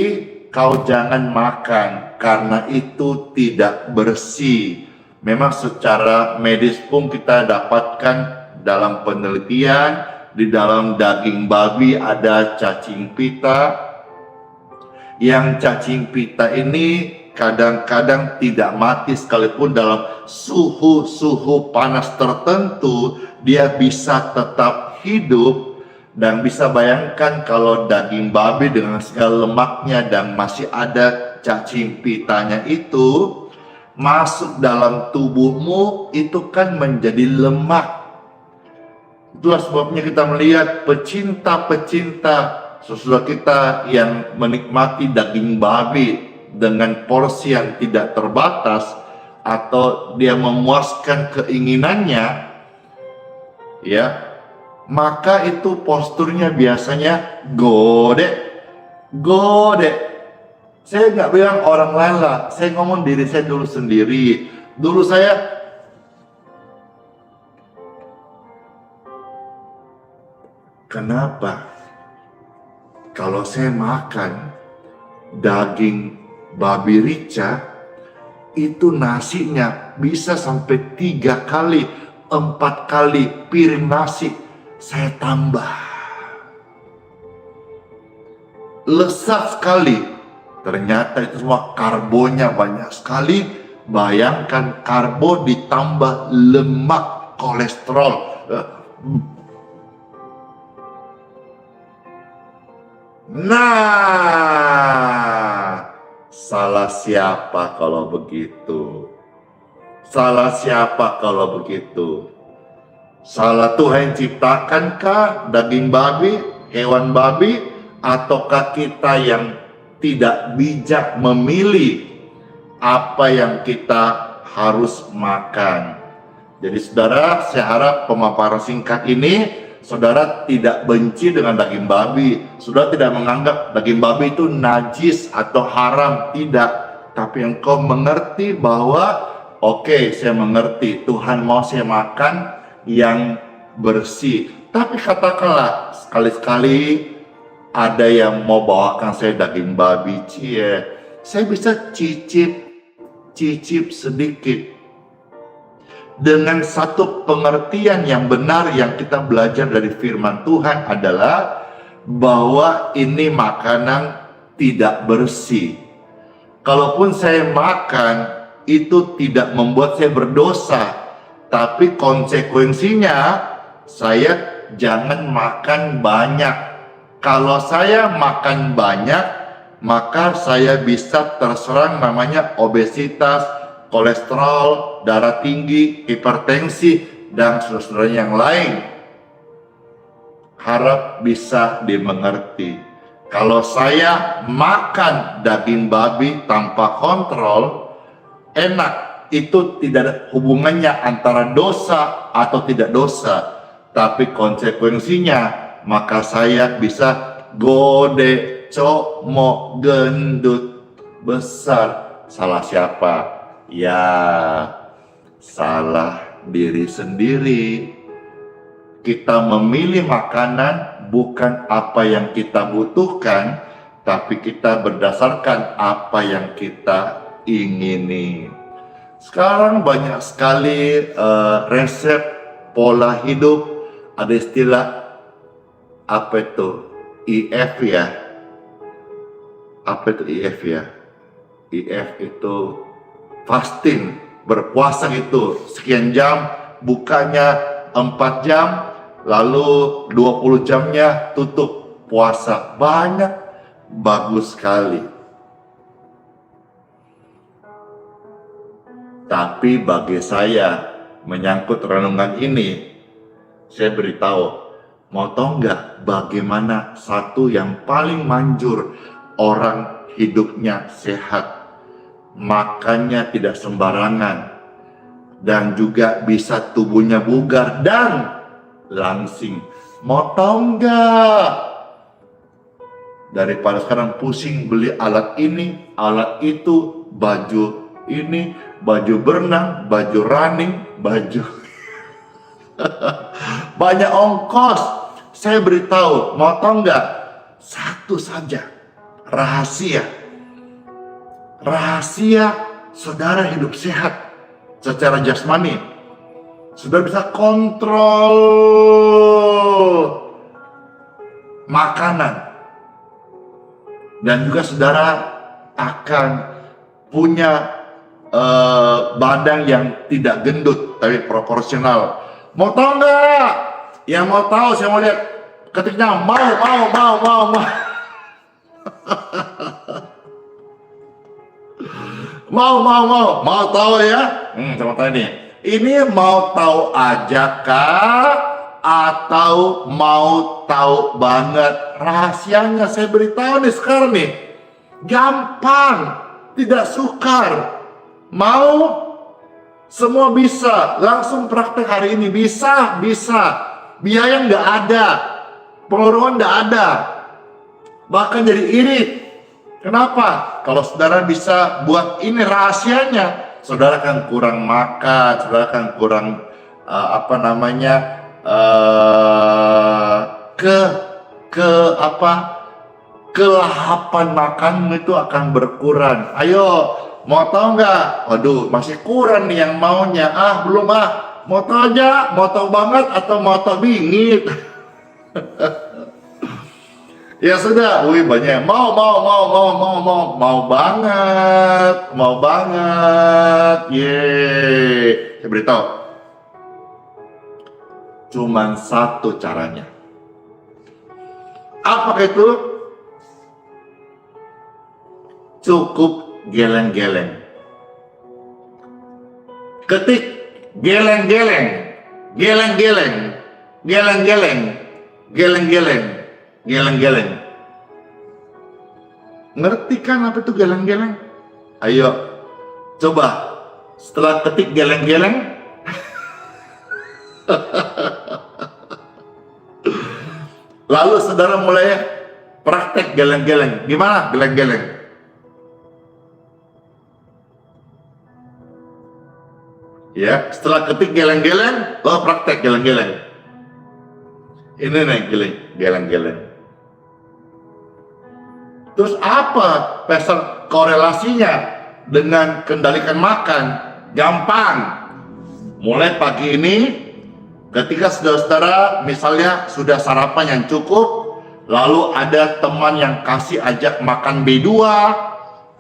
kau jangan makan karena itu tidak bersih. Memang secara medis pun kita dapatkan dalam penelitian, di dalam daging babi ada cacing pita. Yang cacing pita ini kadang-kadang tidak mati sekalipun dalam suhu panas tertentu, dia bisa tetap hidup. Dan bisa bayangkan kalau daging babi dengan segala lemaknya dan masih ada cacing pitanya itu masuk dalam tubuhmu, itu kan menjadi lemak. Itulah sebabnya kita melihat pecinta-pecinta sesudah kita yang menikmati daging babi dengan porsi yang tidak terbatas, atau dia memuaskan keinginannya, ya, maka itu posturnya biasanya gode. Saya nggak bilang orang lain lah, saya ngomong diri saya dulu sendiri. Dulu saya kenapa kalau saya makan daging babi rica, itu nasinya bisa sampai 3 kali, 4 kali piring nasi saya tambah. Lezat sekali. Ternyata itu semua karbonnya banyak sekali. Bayangkan karbo ditambah lemak, kolesterol. Nah, salah siapa kalau begitu? Salah siapa kalau begitu? Salah Tuhan ciptakankah daging babi, hewan babi, ataukah kita yang tidak bijak memilih apa yang kita harus makan? Jadi saudara, saya harap pemaparan singkat ini saudara tidak benci dengan daging babi. Saudara tidak menganggap daging babi itu najis atau haram, tidak. Tapi engkau mengerti bahwa oke, saya mengerti Tuhan mau saya makan yang bersih. Tapi katakanlah sekali-sekali ada yang mau bawakan saya daging babi, saya bisa cicip sedikit. Dengan satu pengertian yang benar yang kita belajar dari firman Tuhan adalah bahwa ini makanan tidak bersih. Kalaupun saya makan, itu tidak membuat saya berdosa, tapi konsekuensinya saya jangan makan banyak. Kalau saya makan banyak, maka saya bisa terserang namanya obesitas, kolesterol, darah tinggi, hipertensi, dan saudara yang lain. Harap bisa dimengerti. Kalau saya makan daging babi tanpa kontrol, enak, itu tidak ada hubungannya antara dosa atau tidak dosa, tapi konsekuensinya maka saya bisa gode, como, gendut, besar. Salah siapa? Ya, salah diri sendiri. Kita memilih makanan bukan apa yang kita butuhkan, tapi kita berdasarkan apa yang kita ingini. Sekarang banyak sekali resep pola hidup, ada istilah apa itu IF ya. Apa itu IF ya? IF itu fasting, berpuasa gitu sekian jam, bukanya 4 jam, lalu 20 jamnya tutup puasa. Banyak, bagus sekali. Tapi bagi saya, menyangkut renungan ini, saya beritahu, mau tahu nggak bagaimana satu yang paling manjur orang hidupnya sehat, makannya tidak sembarangan, dan juga bisa tubuhnya bugar dan langsing. Mau tahu nggak? Daripada sekarang pusing beli alat ini, alat itu, baju ini, baju berenang, baju running, baju banyak ongkos. Saya beritahu, mau tahu nggak? Satu saja rahasia saudara hidup sehat secara jasmani. Saudara bisa kontrol makanan, dan juga saudara akan punya badan yang tidak gendut tapi proporsional. Mau tahu nggak? Yang mau tahu, saya mau lihat ketiknya mau. Mau tahu ya? Saya mau tahu nih. Ini mau tahu aja kah? Atau mau tahu banget? Rahasianya saya beritahu nih sekarang nih. Gampang, tidak sukar. Mau? Semua bisa. Langsung praktek hari ini. Bisa. Biaya nggak ada. Pengeluaran nggak ada. Bahkan jadi irit. Kenapa? Kalau saudara bisa buat ini rahasianya, saudara kan kurang makan, saudara kan kurang kelahapan makan itu akan berkurang. Ayo, mau tahu nggak? Waduh, masih kurang nih yang maunya. Belum Mau tahu aja, mau tahu banget atau mau tahu bingit? Ya sudah, banyak mau banget, Saya beritahu, cuman satu caranya. Apa itu? Cukup geleng-geleng. Ketik geleng-geleng. Ngerti kan apa itu geleng-geleng? Ayo, coba setelah ketik geleng-geleng, lalu saudara mulai praktek geleng-geleng. Gimana geleng-geleng? Ya, setelah ketik geleng-geleng, lalu praktek geleng-geleng. Ini nih geleng-geleng. Terus apa pasal korelasinya dengan kendalikan makan? Gampang. Mulai pagi ini, ketika saudara-saudara misalnya sudah sarapan yang cukup, lalu ada teman yang kasih ajak makan B2,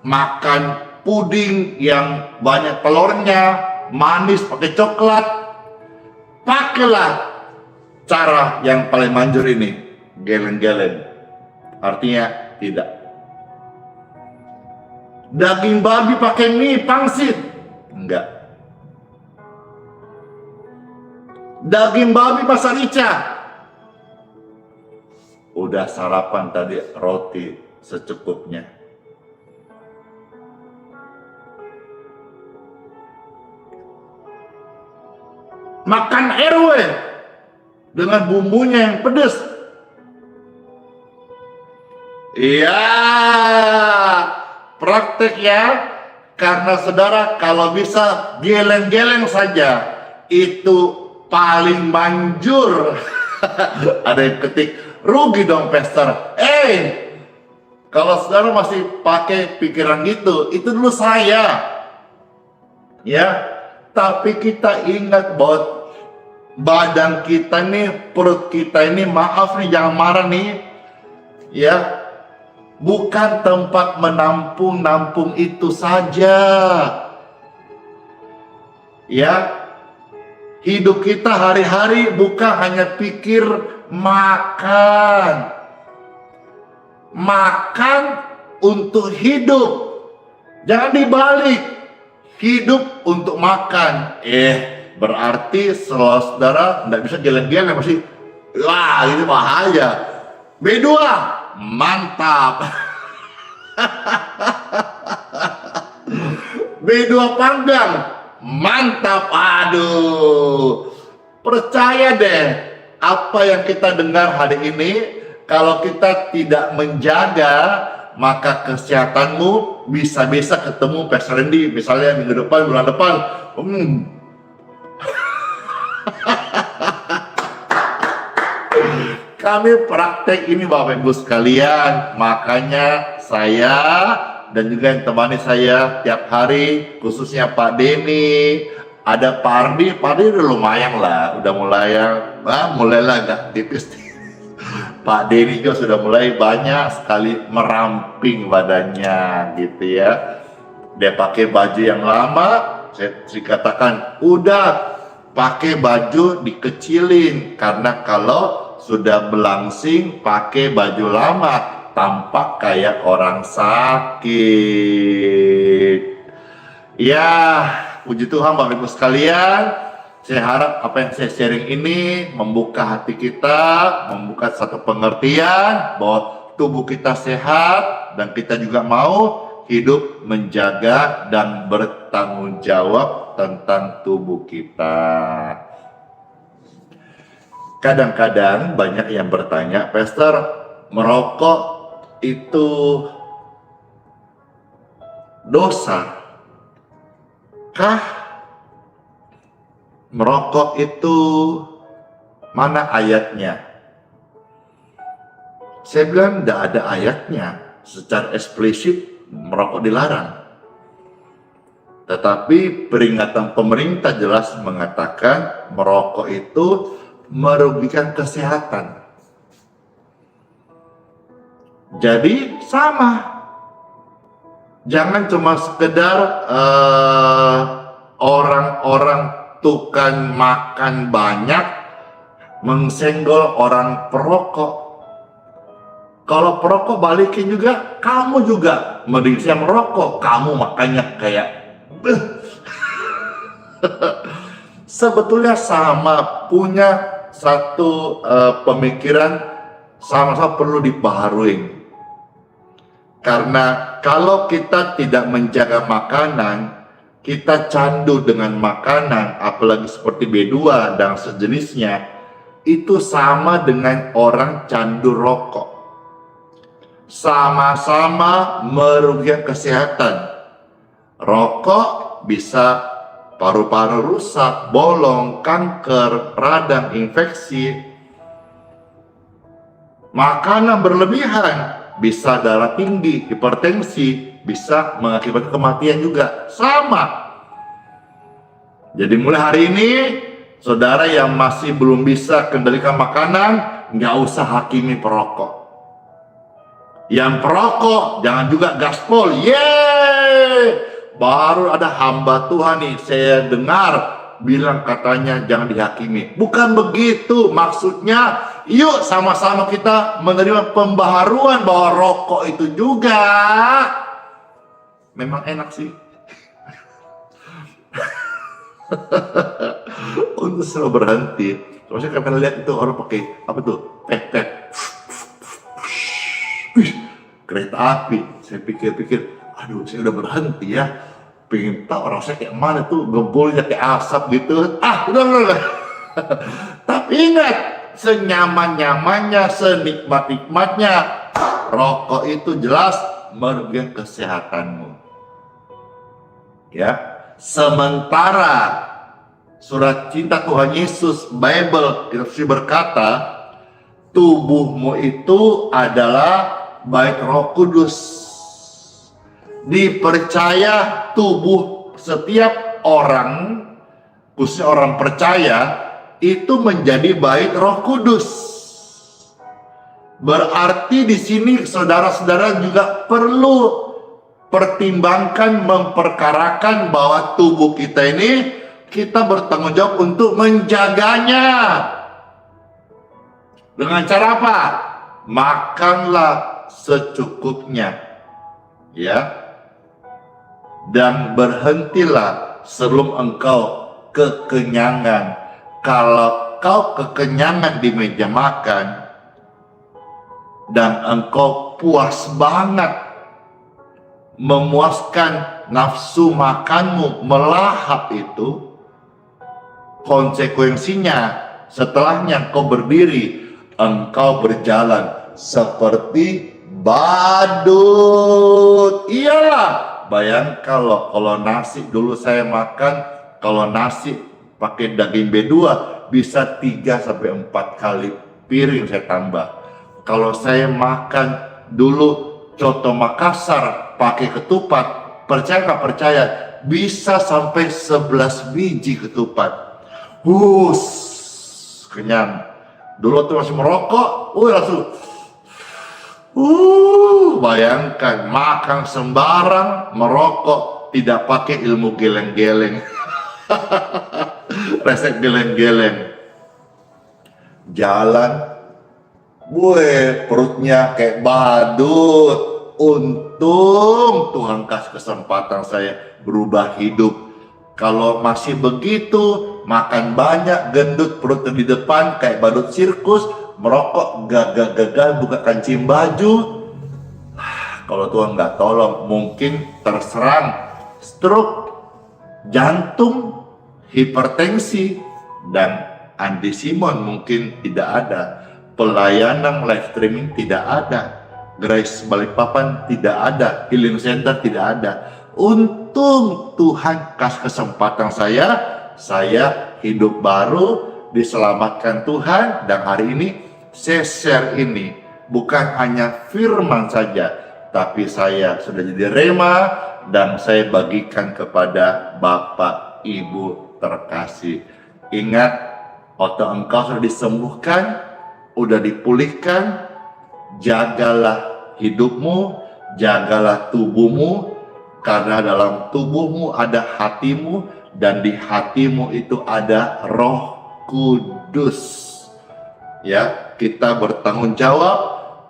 makan puding yang banyak telurnya, manis pakai coklat, pakailah cara yang paling manjur ini, geleng-geleng. Artinya tidak. Daging babi pakai mie pangsit, enggak. Daging babi pasar rica, udah sarapan tadi roti secukupnya. Makan RW dengan bumbunya yang pedas. Iya, praktek ya. Karena saudara kalau bisa geleng-geleng saja itu paling manjur. Ada yang ketik, rugi dong pastor. Kalau saudara masih pakai pikiran gitu, itu dulu saya. Ya, tapi kita ingat bahwa badan kita nih, perut kita ini, maaf nih jangan marah nih. Ya, bukan tempat menampung itu saja. Ya, hidup kita hari-hari bukan hanya pikir makan. Makan untuk hidup. Jangan dibalik. Hidup untuk makan. Berarti saudara nggak bisa geleng-geleng, masih wah ini bahaya. B2 mantap. B2 panggang mantap. Aduh, percaya deh apa yang kita dengar hari ini, kalau kita tidak menjaga, maka kesehatanmu bisa-bisa ketemu Pastor Randy misalnya minggu depan, bulan depan. Kami praktek ini Bapak Ibu sekalian, makanya saya dan juga yang temani saya tiap hari, khususnya Pak Denny, ada Pak Ardi udah lumayan lah, udah mulailah agak tipis. Pak Denny juga sudah mulai banyak sekali meramping badannya gitu ya. Dia pakai baju yang lama, saya katakan udah pakai baju dikecilin, karena kalau sudah belangsing pakai baju lama tampak kayak orang sakit. Ya, puji Tuhan Bapak Ibu sekalian, saya harap apa yang saya sharing ini membuka hati kita, membuka satu pengertian bahwa tubuh kita sehat dan kita juga mau hidup menjaga dan bertanggung jawab tentang tubuh kita. Kadang-kadang banyak yang bertanya, Pastor, merokok itu dosa kah? Merokok itu mana ayatnya? Saya bilang tidak ada ayatnya secara eksplisit merokok dilarang. Tetapi peringatan pemerintah jelas mengatakan merokok itu merugikan kesehatan. Jadi sama. Jangan cuma sekedar orang-orang tukang makan banyak mengsenggol orang perokok. Kalau perokok balikin juga, kamu juga meriksa merokok, kamu makanya kayak sebetulnya sama, punya satu pemikiran, sama-sama perlu dibaharui. Karena kalau kita tidak menjaga makanan, kita candu dengan makanan, apalagi seperti B2 dan sejenisnya, itu sama dengan orang candu rokok. Sama-sama merugikan kesehatan. Rokok bisa paru-paru rusak, bolong, kanker, radang, infeksi. Makanan berlebihan bisa darah tinggi, hipertensi, bisa mengakibatkan kematian juga. Sama. Jadi mulai hari ini, saudara yang masih belum bisa kendalikan makanan, nggak usah hakimi perokok. Yang perokok, jangan juga gaspol. Baru ada hamba Tuhan nih, saya dengar bilang katanya jangan dihakimi. Bukan begitu maksudnya. Yuk sama-sama kita menerima pembaharuan bahwa rokok itu juga memang enak sih. Untuk selalu berhenti. Terus saya pernah lihat itu orang pakai apa tuh? Teh. Kereta api. Saya pikir-pikir, aduh saya udah berhenti ya. Pengen tahu orang saya kayak mana tuh, ngebulnya kayak asap gitu. Udah. Tapi ingat, senyaman-nyamannya, senikmat-nikmatnya, rokok itu jelas merugikan kesehatanmu. Ya, sementara surat cinta Tuhan Yesus, Bible, kita berkata, tubuhmu itu adalah bait Roh Kudus. Dipercaya tubuh setiap orang, khususnya orang percaya, itu menjadi bait Roh Kudus. Berarti di sini saudara-saudara juga perlu pertimbangkan, memperkarakan bahwa tubuh kita ini kita bertanggung jawab untuk menjaganya. Dengan cara apa? Makanlah secukupnya, ya, dan berhentilah sebelum engkau kekenyangan. Kalau kau kekenyangan di meja makan dan engkau puas banget memuaskan nafsu makanmu melahap itu, konsekuensinya setelahnya engkau berdiri, engkau berjalan seperti badut. Iyalah, bayangkan kalau nasi dulu saya makan, kalau nasi pakai daging B2 bisa 3-4 kali piring saya tambah. Kalau saya makan dulu coto Makassar pakai ketupat, percaya nggak percaya, bisa sampai 11 biji ketupat. Kenyang. Dulu tuh masih merokok, langsung. Bayangkan makan sembarang, merokok, tidak pakai ilmu geleng-geleng. Resep geleng-geleng. Jalan, perutnya kayak badut. Untung Tuhan kasih kesempatan saya berubah hidup. Kalau masih begitu, makan banyak, gendut, perutnya di depan kayak badut sirkus, merokok gagal-gagal, buka kancing baju. Kalau Tuhan nggak tolong, mungkin terserang stroke, jantung, hipertensi, dan Andi Simon mungkin tidak ada. Pelayanan live streaming tidak ada. Grace Balikpapan tidak ada, Healing Center tidak ada. Untung Tuhan kasih kesempatan saya hidup baru, diselamatkan Tuhan, dan hari ini saya share ini bukan hanya firman saja, tapi saya sudah jadi rema dan saya bagikan kepada Bapak Ibu terkasih. Ingat, waktu engkau sudah disembuhkan, sudah dipulihkan, jagalah hidupmu, jagalah tubuhmu, karena dalam tubuhmu ada hatimu, dan di hatimu itu ada Roh Kudus. Ya, kita bertanggung jawab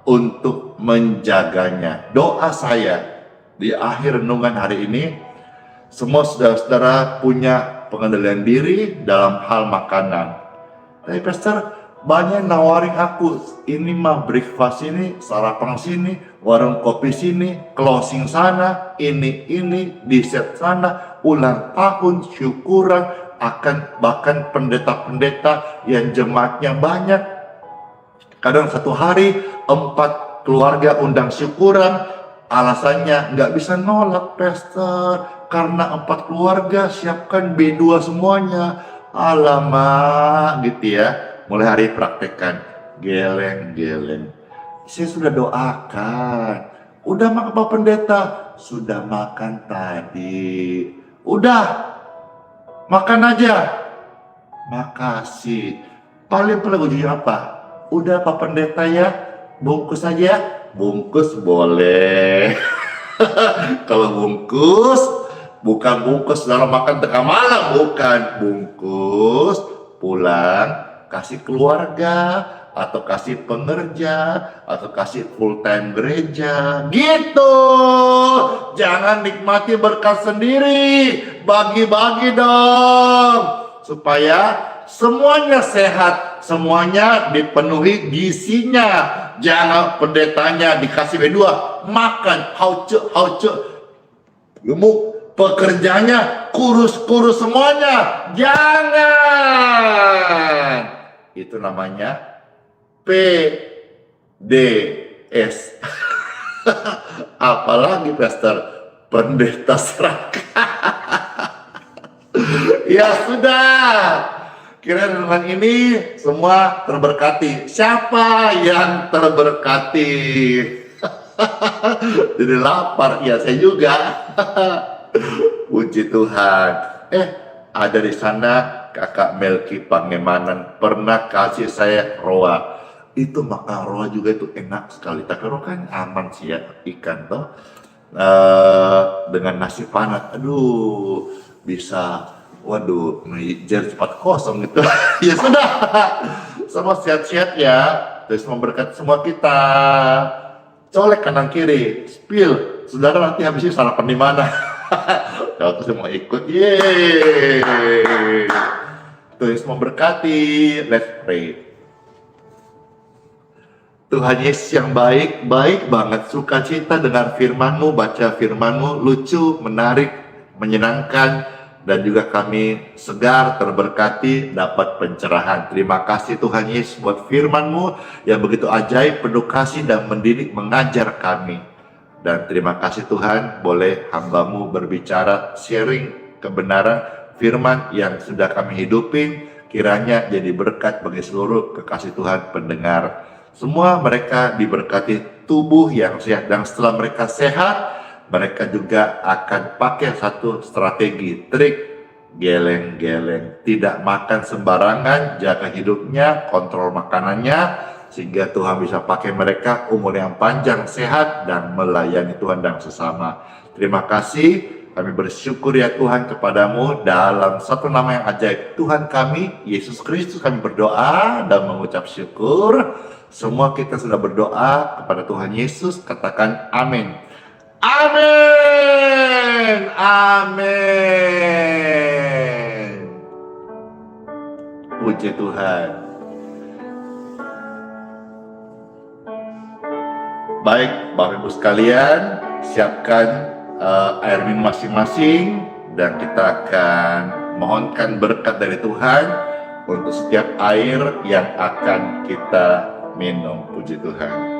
untuk menjaganya. Doa saya di akhir renungan hari ini, semua saudara-saudara punya pengendalian diri dalam hal makanan. Tapi Pastor, banyak nawarin aku, ini mah breakfast ini, sarapan sini, warung kopi sini, closing sana, ini, dessert sana, ulang tahun, syukuran, akan bahkan pendeta-pendeta yang jemaatnya banyak. Kadang satu hari 4 keluarga undang syukuran, alasannya nggak bisa nolak Pastor, karena 4 keluarga siapkan B2 semuanya. Alamak gitu ya. Mulai hari praktekkan geleng-geleng. Saya sudah doakan. Udah makan Pak Pendeta? Sudah makan tadi. Udah makan aja. Makasih. Paling ujungnya apa? Udah Pak Pendeta ya, bungkus aja. Bungkus boleh. Kalau bungkus, bukan bungkus dalam makan tengah malam, bukan. Bungkus pulang, kasih keluarga, atau kasih pengerja, atau kasih full time gereja, gitu. Jangan nikmati berkat sendiri, bagi-bagi dong, supaya semuanya sehat, semuanya dipenuhi gizinya. Jangan pendetanya dikasih B2, makan hauce, gemuk, pekerjanya kurus-kurus semuanya. Jangan. Itu namanya PDS. Apalagi Pastor, pendeta serakah. Ya sudah. Kira renungan ini semua terberkati. Siapa yang terberkati? Jadi lapar, ya saya juga. Puji Tuhan. Ada di sana Kakak Melki Pangemanan pernah kasih saya roa. Itu makan roa juga itu enak sekali. Tapi roa kan aman sih ya, ikan toh. Dengan nasi panas, aduh bisa, waduh, jadi cepat kosong gitu. Ya sudah, semua sehat-sehat ya. Terus memberkati semua kita. Colek kanan kiri, spill. Saudara nanti habisnya sarapan di mana? Kalau semua ikut, yeay. Terus memberkati, let's pray. Tuhan Yesus yang baik, baik banget, sukacita dengar firman-Mu, baca firman-Mu, lucu, menarik, menyenangkan, dan juga kami segar, terberkati, dapat pencerahan. Terima kasih Tuhan Yesus buat firman-Mu yang begitu ajaib, penuh kasih dan mendidik, mengajar kami. Dan terima kasih Tuhan, boleh hamba-Mu berbicara, sharing kebenaran firman yang sudah kami hidupin, kiranya jadi berkat bagi seluruh kekasih Tuhan pendengar. Semua mereka diberkati tubuh yang sehat, dan setelah mereka sehat, mereka juga akan pakai satu strategi, trik, geleng-geleng. Tidak makan sembarangan, jaga hidupnya, kontrol makanannya, sehingga Tuhan bisa pakai mereka umur yang panjang, sehat, dan melayani Tuhan dan sesama. Terima kasih. Kami bersyukur ya Tuhan kepadamu dalam satu nama yang ajaib. Tuhan kami, Yesus Kristus, kami berdoa dan mengucap syukur. Semua kita sudah berdoa kepada Tuhan Yesus, katakan amin. Amin. Amin. Puji Tuhan. Baik, Bapak Ibu sekalian, siapkan air minum masing-masing, dan kita akan mohonkan berkat dari Tuhan untuk setiap air yang akan kita minum. Puji Tuhan.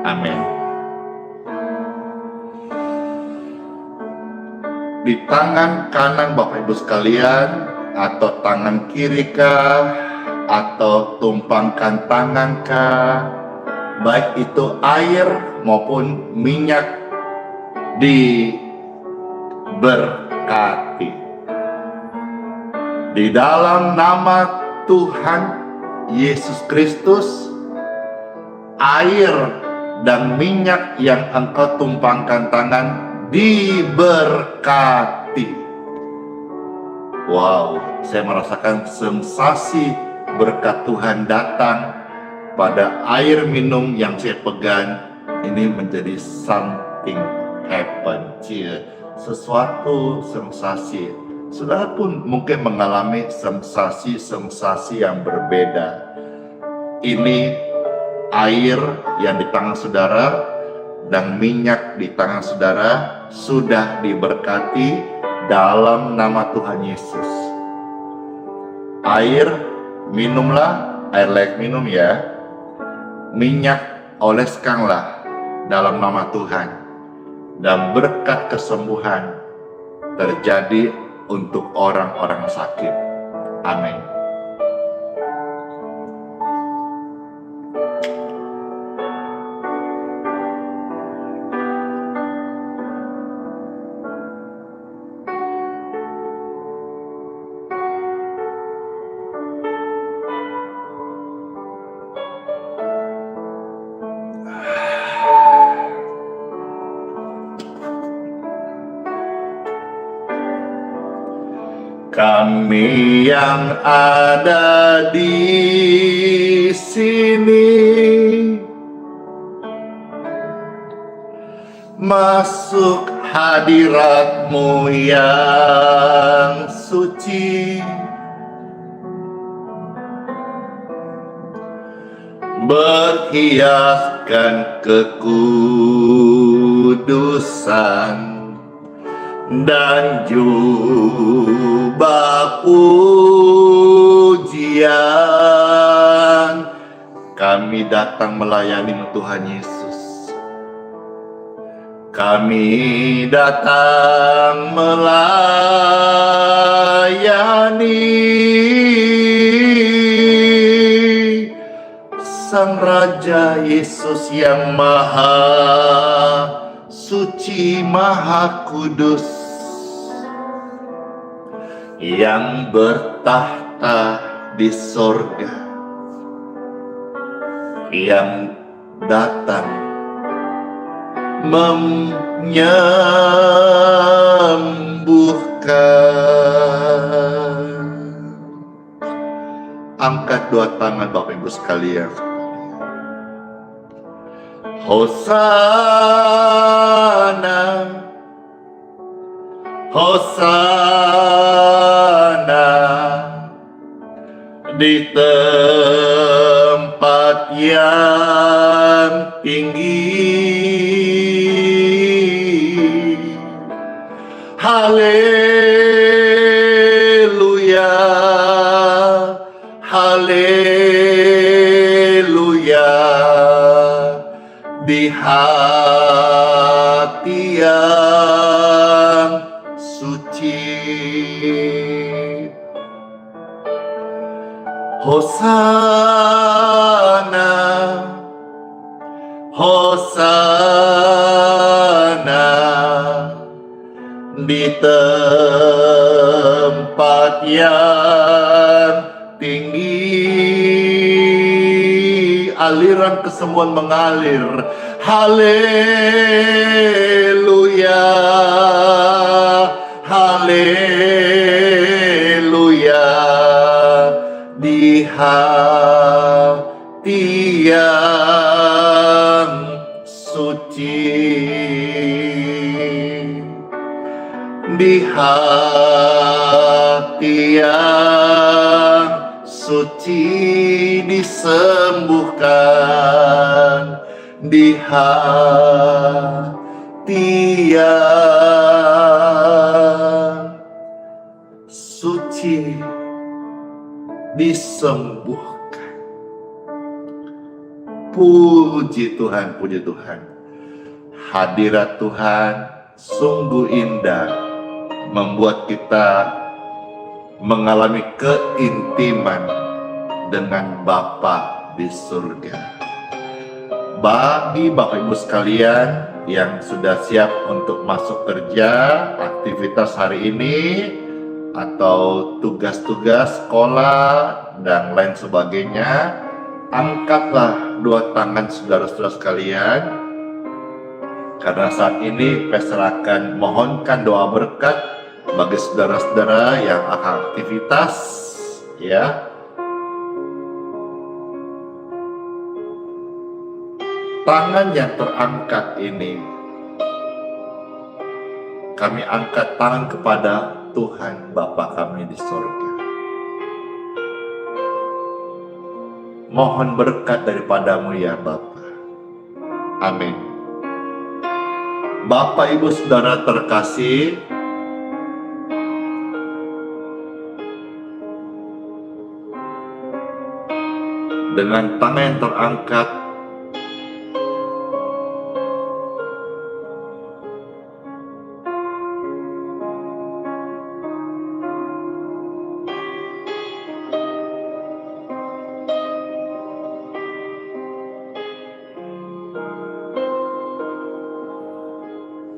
Amin. Di tangan kanan Bapak Ibu sekalian, atau tangan kiri kah, atau tumpangkan tangan kah, baik itu air maupun minyak, diberkati. Di dalam nama Tuhan Yesus Kristus, air dan minyak yang engkau tumpangkan tangan diberkati. Wow, saya merasakan sensasi berkat Tuhan datang pada air minum yang saya pegang. Ini menjadi something happen, sesuatu sensasi. Saudara pun mungkin mengalami sensasi-sensasi yang berbeda. Ini air yang di tangan saudara dan minyak di tangan saudara sudah diberkati dalam nama Tuhan Yesus. Air, minumlah, air layak minum ya. Minyak, oleskanlah dalam nama Tuhan. Dan berkat kesembuhan terjadi untuk orang-orang sakit. Amin. Kami yang ada di sini masuk hadirat-Mu yang suci, berhiaskan kekudusan dan jubah pujian. Kami datang melayani Tuhan Yesus. Kami datang melayani Sang Raja Yesus yang Maha Suci, Maha Kudus, yang bertahta di sorga, yang datang menyembuhkan. Angkat dua tangan Bapak Ibu sekalian. Hosana, Hosana di tempat yang tinggi. Haleluya, haleluya, di hati yang suci. Hosana, Hosana di tempat yang tinggi. Aliran kesembuhan mengalir. Haleluya, haleluya, di hati yang suci, di hati yang suci disembuhkan, di hati yang suci disembuhkan. Puji Tuhan, puji Tuhan. Hadirat Tuhan sungguh indah, membuat kita mengalami keintiman dengan Bapa di surga. Bagi Bapak Ibu sekalian yang sudah siap untuk masuk kerja, aktivitas hari ini, atau tugas-tugas sekolah dan lain sebagainya, angkatlah dua tangan saudara-saudara sekalian, karena saat ini Pastor akan mohonkan doa berkat bagi saudara-saudara yang akan aktivitas, ya. Tangan yang terangkat ini, kami angkat tangan kepada Tuhan Bapa kami di sorga. Mohon berkat daripadamu ya Bapa. Amin. Bapak Ibu Saudara terkasih, dengan tangan yang terangkat,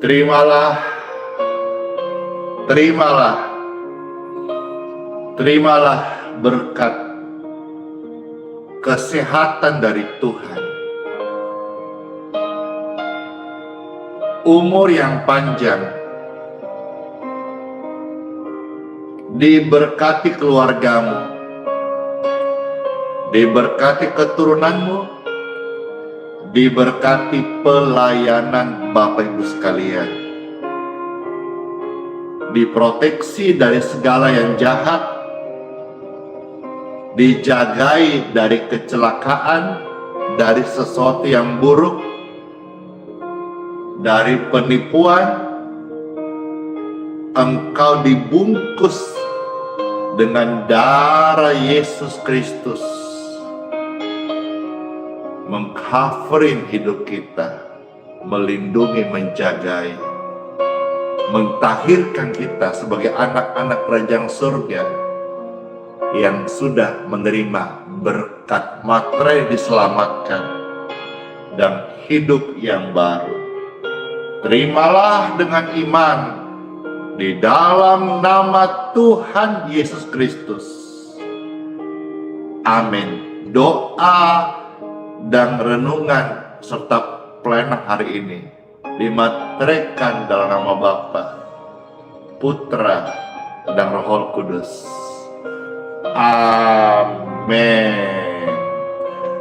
terimalah, terimalah, terimalah berkat kesehatan dari Tuhan, umur yang panjang, diberkati keluargamu, diberkati keturunanmu, diberkati pelayanan Bapak Ibu sekalian, diproteksi dari segala yang jahat, dijagai dari kecelakaan, dari sesuatu yang buruk, dari penipuan. Engkau dibungkus dengan darah Yesus Kristus. mengcoverin hidup kita, melindungi, menjagai, mentahirkan kita sebagai anak-anak kerajaan surga yang sudah menerima berkat materai diselamatkan dan hidup yang baru. Terimalah dengan iman di dalam nama Tuhan Yesus Kristus. Amin. Doa dan renungan serta pelayanan hari ini dimateraikan dalam nama Bapa, Putra, dan Roh Kudus. Amin.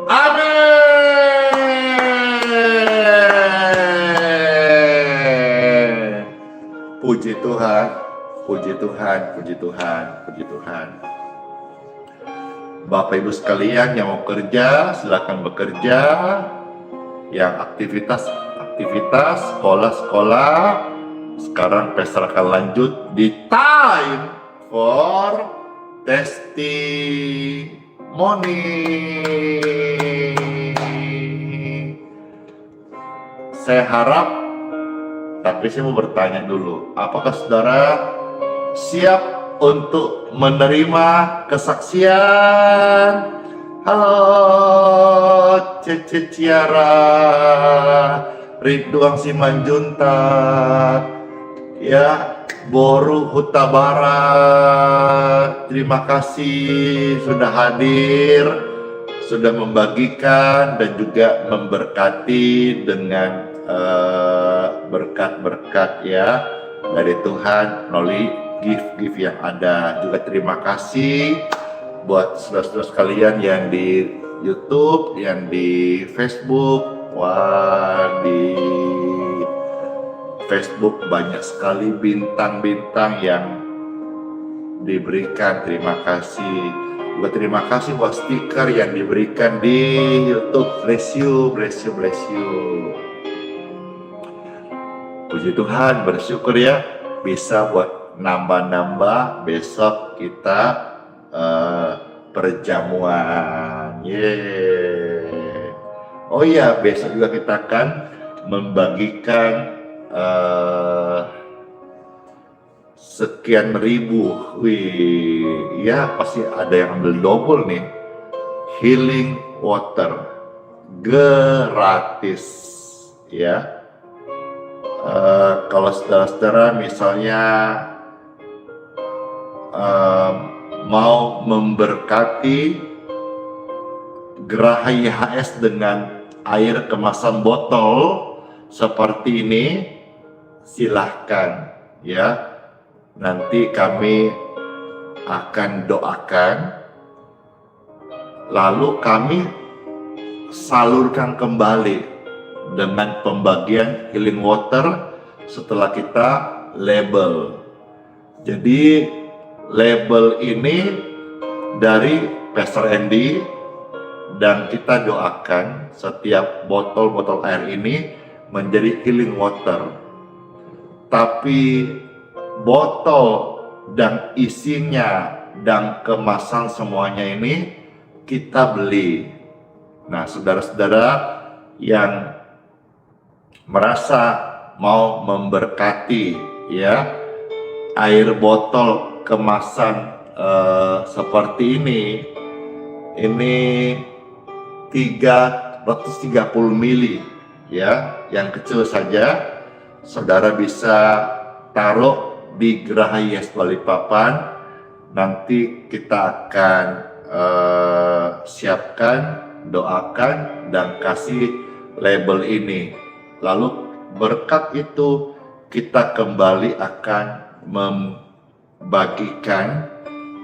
Amin. Puji Tuhan, puji Tuhan, puji Tuhan, puji Tuhan. Bapak Ibu sekalian yang mau kerja, silakan bekerja. Yang aktivitas, sekolah-sekolah, sekarang Pastor akan lanjut di time for testimony. Saya harap, tapi saya mau bertanya dulu, apakah saudara siap untuk menerima kesaksian? Halo Cece Ciara, Ridwan Simanjuntak, ya, Boru Hutabara, terima kasih sudah hadir, sudah membagikan dan juga memberkati dengan berkat-berkat ya dari Tuhan melalui gift-gift yang ada. Juga terima kasih buat saudara-saudara sekalian yang di YouTube, yang di Facebook. Wah, di Facebook banyak sekali bintang-bintang yang diberikan. Terima kasih. Juga terima kasih buat stiker yang diberikan di YouTube. Bless you, bless you, bless you. Puji Tuhan, bersyukur ya bisa buat nambah-nambah besok kita perjamuan. Yeay. Oh iya, besok juga kita akan membagikan sekian ribu. Wih, ya pasti ada yang ambil double nih. Healing water gratis ya. Kalau saudara-saudara misalnya mau memberkati Geraha YHS dengan air kemasan botol seperti ini, silahkan ya. Nanti kami akan doakan, lalu kami salurkan kembali dengan pembagian healing water setelah kita label. Jadi label ini dari Pastor Andy, dan kita doakan setiap botol-botol air ini menjadi healing water. Tapi botol dan isinya dan kemasan semuanya ini kita beli. Nah, saudara-saudara yang merasa mau memberkati ya, air botol kemasan seperti ini 330 mili ya, yang kecil saja saudara bisa taruh di Geraha YHS Balikpapan. Nanti kita akan siapkan, doakan dan kasih label ini. Lalu berkat itu kita kembali akan membagikan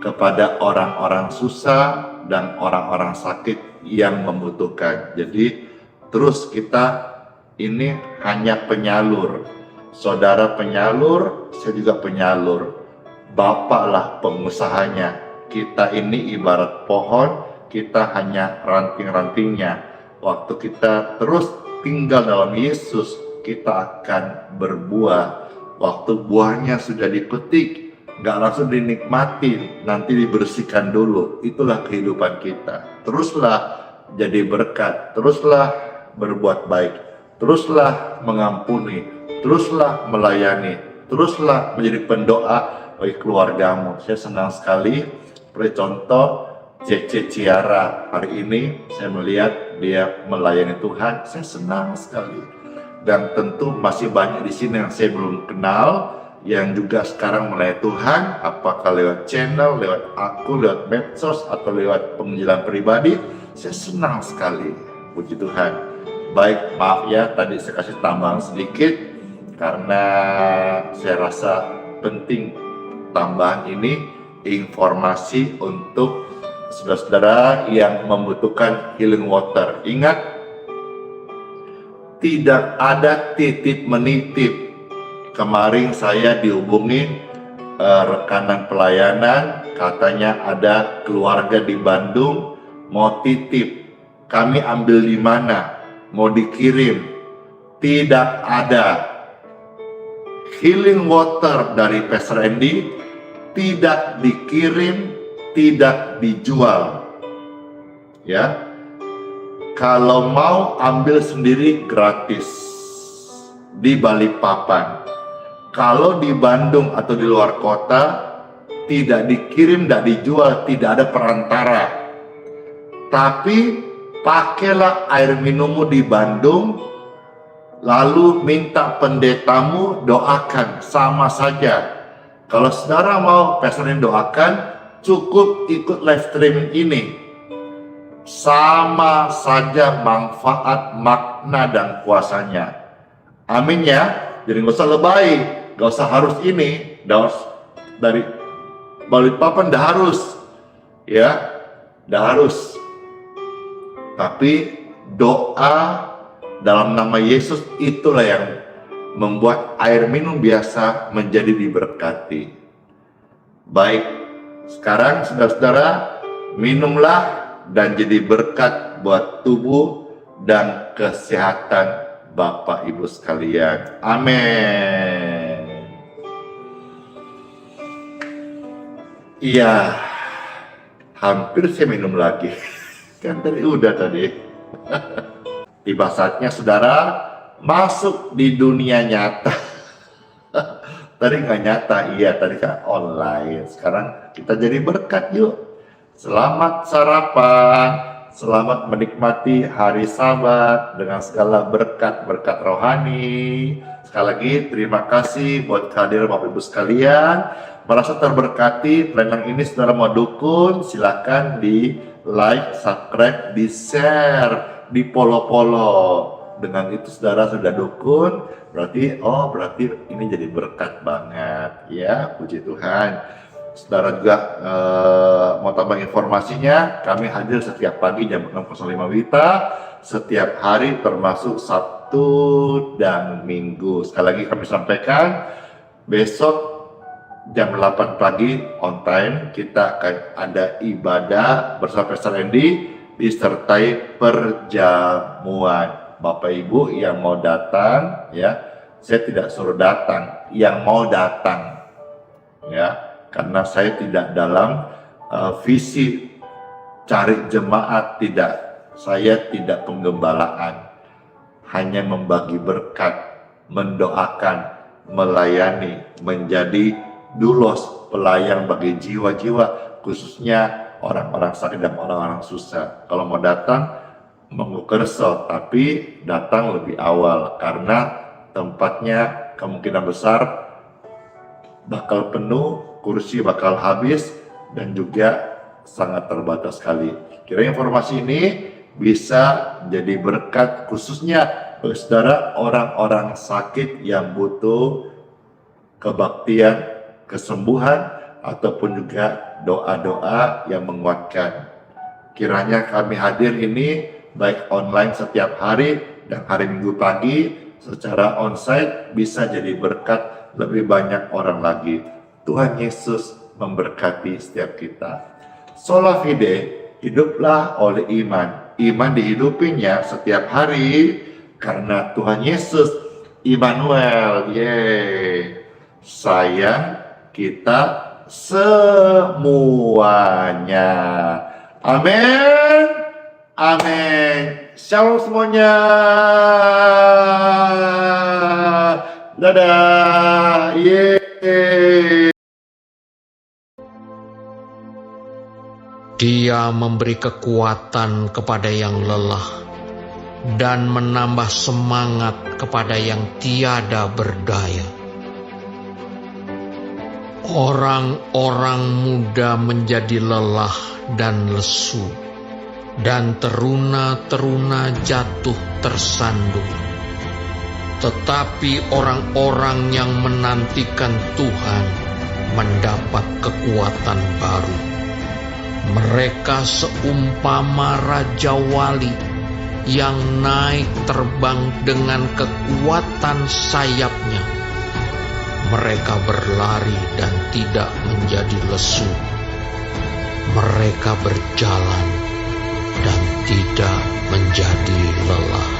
kepada orang-orang susah dan orang-orang sakit yang membutuhkan. Jadi terus kita ini hanya penyalur. Saudara penyalur, saya juga penyalur. Bapaklah pengusahanya. Kita ini ibarat pohon, kita hanya ranting-rantingnya. Waktu kita terus tinggal dalam Yesus, kita akan berbuah. Waktu buahnya sudah dipetik, nggak langsung dinikmatin, nanti dibersihkan dulu. Itulah kehidupan kita. Teruslah jadi berkat, teruslah berbuat baik, teruslah mengampuni, teruslah melayani, teruslah menjadi pendoa bagi keluargamu. Saya senang sekali seperti contoh Cece Ciara hari ini, saya melihat dia melayani Tuhan, saya senang sekali. Dan tentu masih banyak di sini yang saya belum kenal, yang juga sekarang melayani Tuhan, apakah lewat channel, lewat aku, lewat medsos, atau lewat penginjilan pribadi. Saya senang sekali, puji Tuhan. Baik, maaf ya, tadi saya kasih tambahan sedikit, karena saya rasa penting tambahan ini, informasi untuk saudara-saudara yang membutuhkan healing water. Ingat, tidak ada titip menitip. Kemarin saya dihubungin rekanan pelayanan, katanya ada keluarga di Bandung mau titip. Kami ambil di mana? Mau dikirim? Tidak ada. Healing water dari Pastor Andy tidak dikirim, tidak dijual. Ya. Kalau mau ambil sendiri gratis di Balikpapan. Kalau di Bandung atau di luar kota, tidak dikirim, tidak dijual, tidak ada perantara. Tapi pakailah air minummu di Bandung, lalu minta pendetamu doakan, sama saja. Kalau saudara mau pesanin doakan, cukup ikut live streaming ini. Sama saja manfaat, makna, dan kuasanya. Amin ya. Jadi gak usah lebay, gak usah harus ini, dari Balikpapan dah harus, ya, dah harus. Tapi doa dalam nama Yesus itulah yang membuat air minum biasa menjadi diberkati. Baik, sekarang saudara-saudara, minumlah dan jadi berkat buat tubuh dan kesehatan Bapak Ibu sekalian. Amin. Iya, hampir saya minum lagi. Kan tadi udah tadi. Tiba saatnya saudara masuk di dunia nyata. Tadi nggak nyata, iya tadi kan online. Sekarang kita jadi berkat yuk. Selamat sarapan, selamat menikmati hari Sabat dengan segala berkat-berkat rohani. Sekali lagi terima kasih buat kehadiran Bapak Ibu sekalian. Merasa terberkati, pelayanan ini saudara mau dukung, silakan di like, subscribe, di share, di follow. Dengan itu saudara sudah dukung, berarti ini jadi berkat banget ya, puji Tuhan. Saudara juga mau tambah informasinya, kami hadir setiap pagi jam 6.05 WITA, setiap hari termasuk Sabtu dan Minggu. Sekali lagi kami sampaikan, besok jam 8 pagi on time kita akan ada ibadah bersama Pastor Andy, disertai perjamuan. Bapak Ibu yang mau datang, ya, saya tidak suruh datang, yang mau datang, ya. Karena saya tidak dalam visi cari jemaat, tidak. Saya tidak penggembalaan, hanya membagi berkat, mendoakan, melayani, menjadi dulos, pelayan bagi jiwa-jiwa, khususnya orang-orang sakit dan orang-orang susah. Kalau mau datang, monggo kerso, tapi datang lebih awal, karena tempatnya kemungkinan besar bakal penuh, kursi bakal habis, dan juga sangat terbatas sekali. Kira informasi ini bisa jadi berkat khususnya bagi saudara orang-orang sakit yang butuh kebaktian, kesembuhan, ataupun juga doa-doa yang menguatkan. Kiranya kami hadir ini baik online setiap hari dan hari Minggu pagi secara onsite bisa jadi berkat lebih banyak orang lagi. Tuhan Yesus memberkati setiap kita. Sola fide, hiduplah oleh iman. Iman dihidupinya setiap hari karena Tuhan Yesus Immanuel. Yeay. Sayang kita semuanya. Amin. Amin. Shalom semuanya. Dadah. Yeay. Dia memberi kekuatan kepada yang lelah dan menambah semangat kepada yang tiada berdaya. Orang-orang muda menjadi lelah dan lesu, dan teruna-teruna jatuh tersandung. Tetapi orang-orang yang menantikan Tuhan mendapat kekuatan baru. Mereka seumpama Raja Wali yang naik terbang dengan kekuatan sayapnya. Mereka berlari dan tidak menjadi lesu. Mereka berjalan dan tidak menjadi lelah.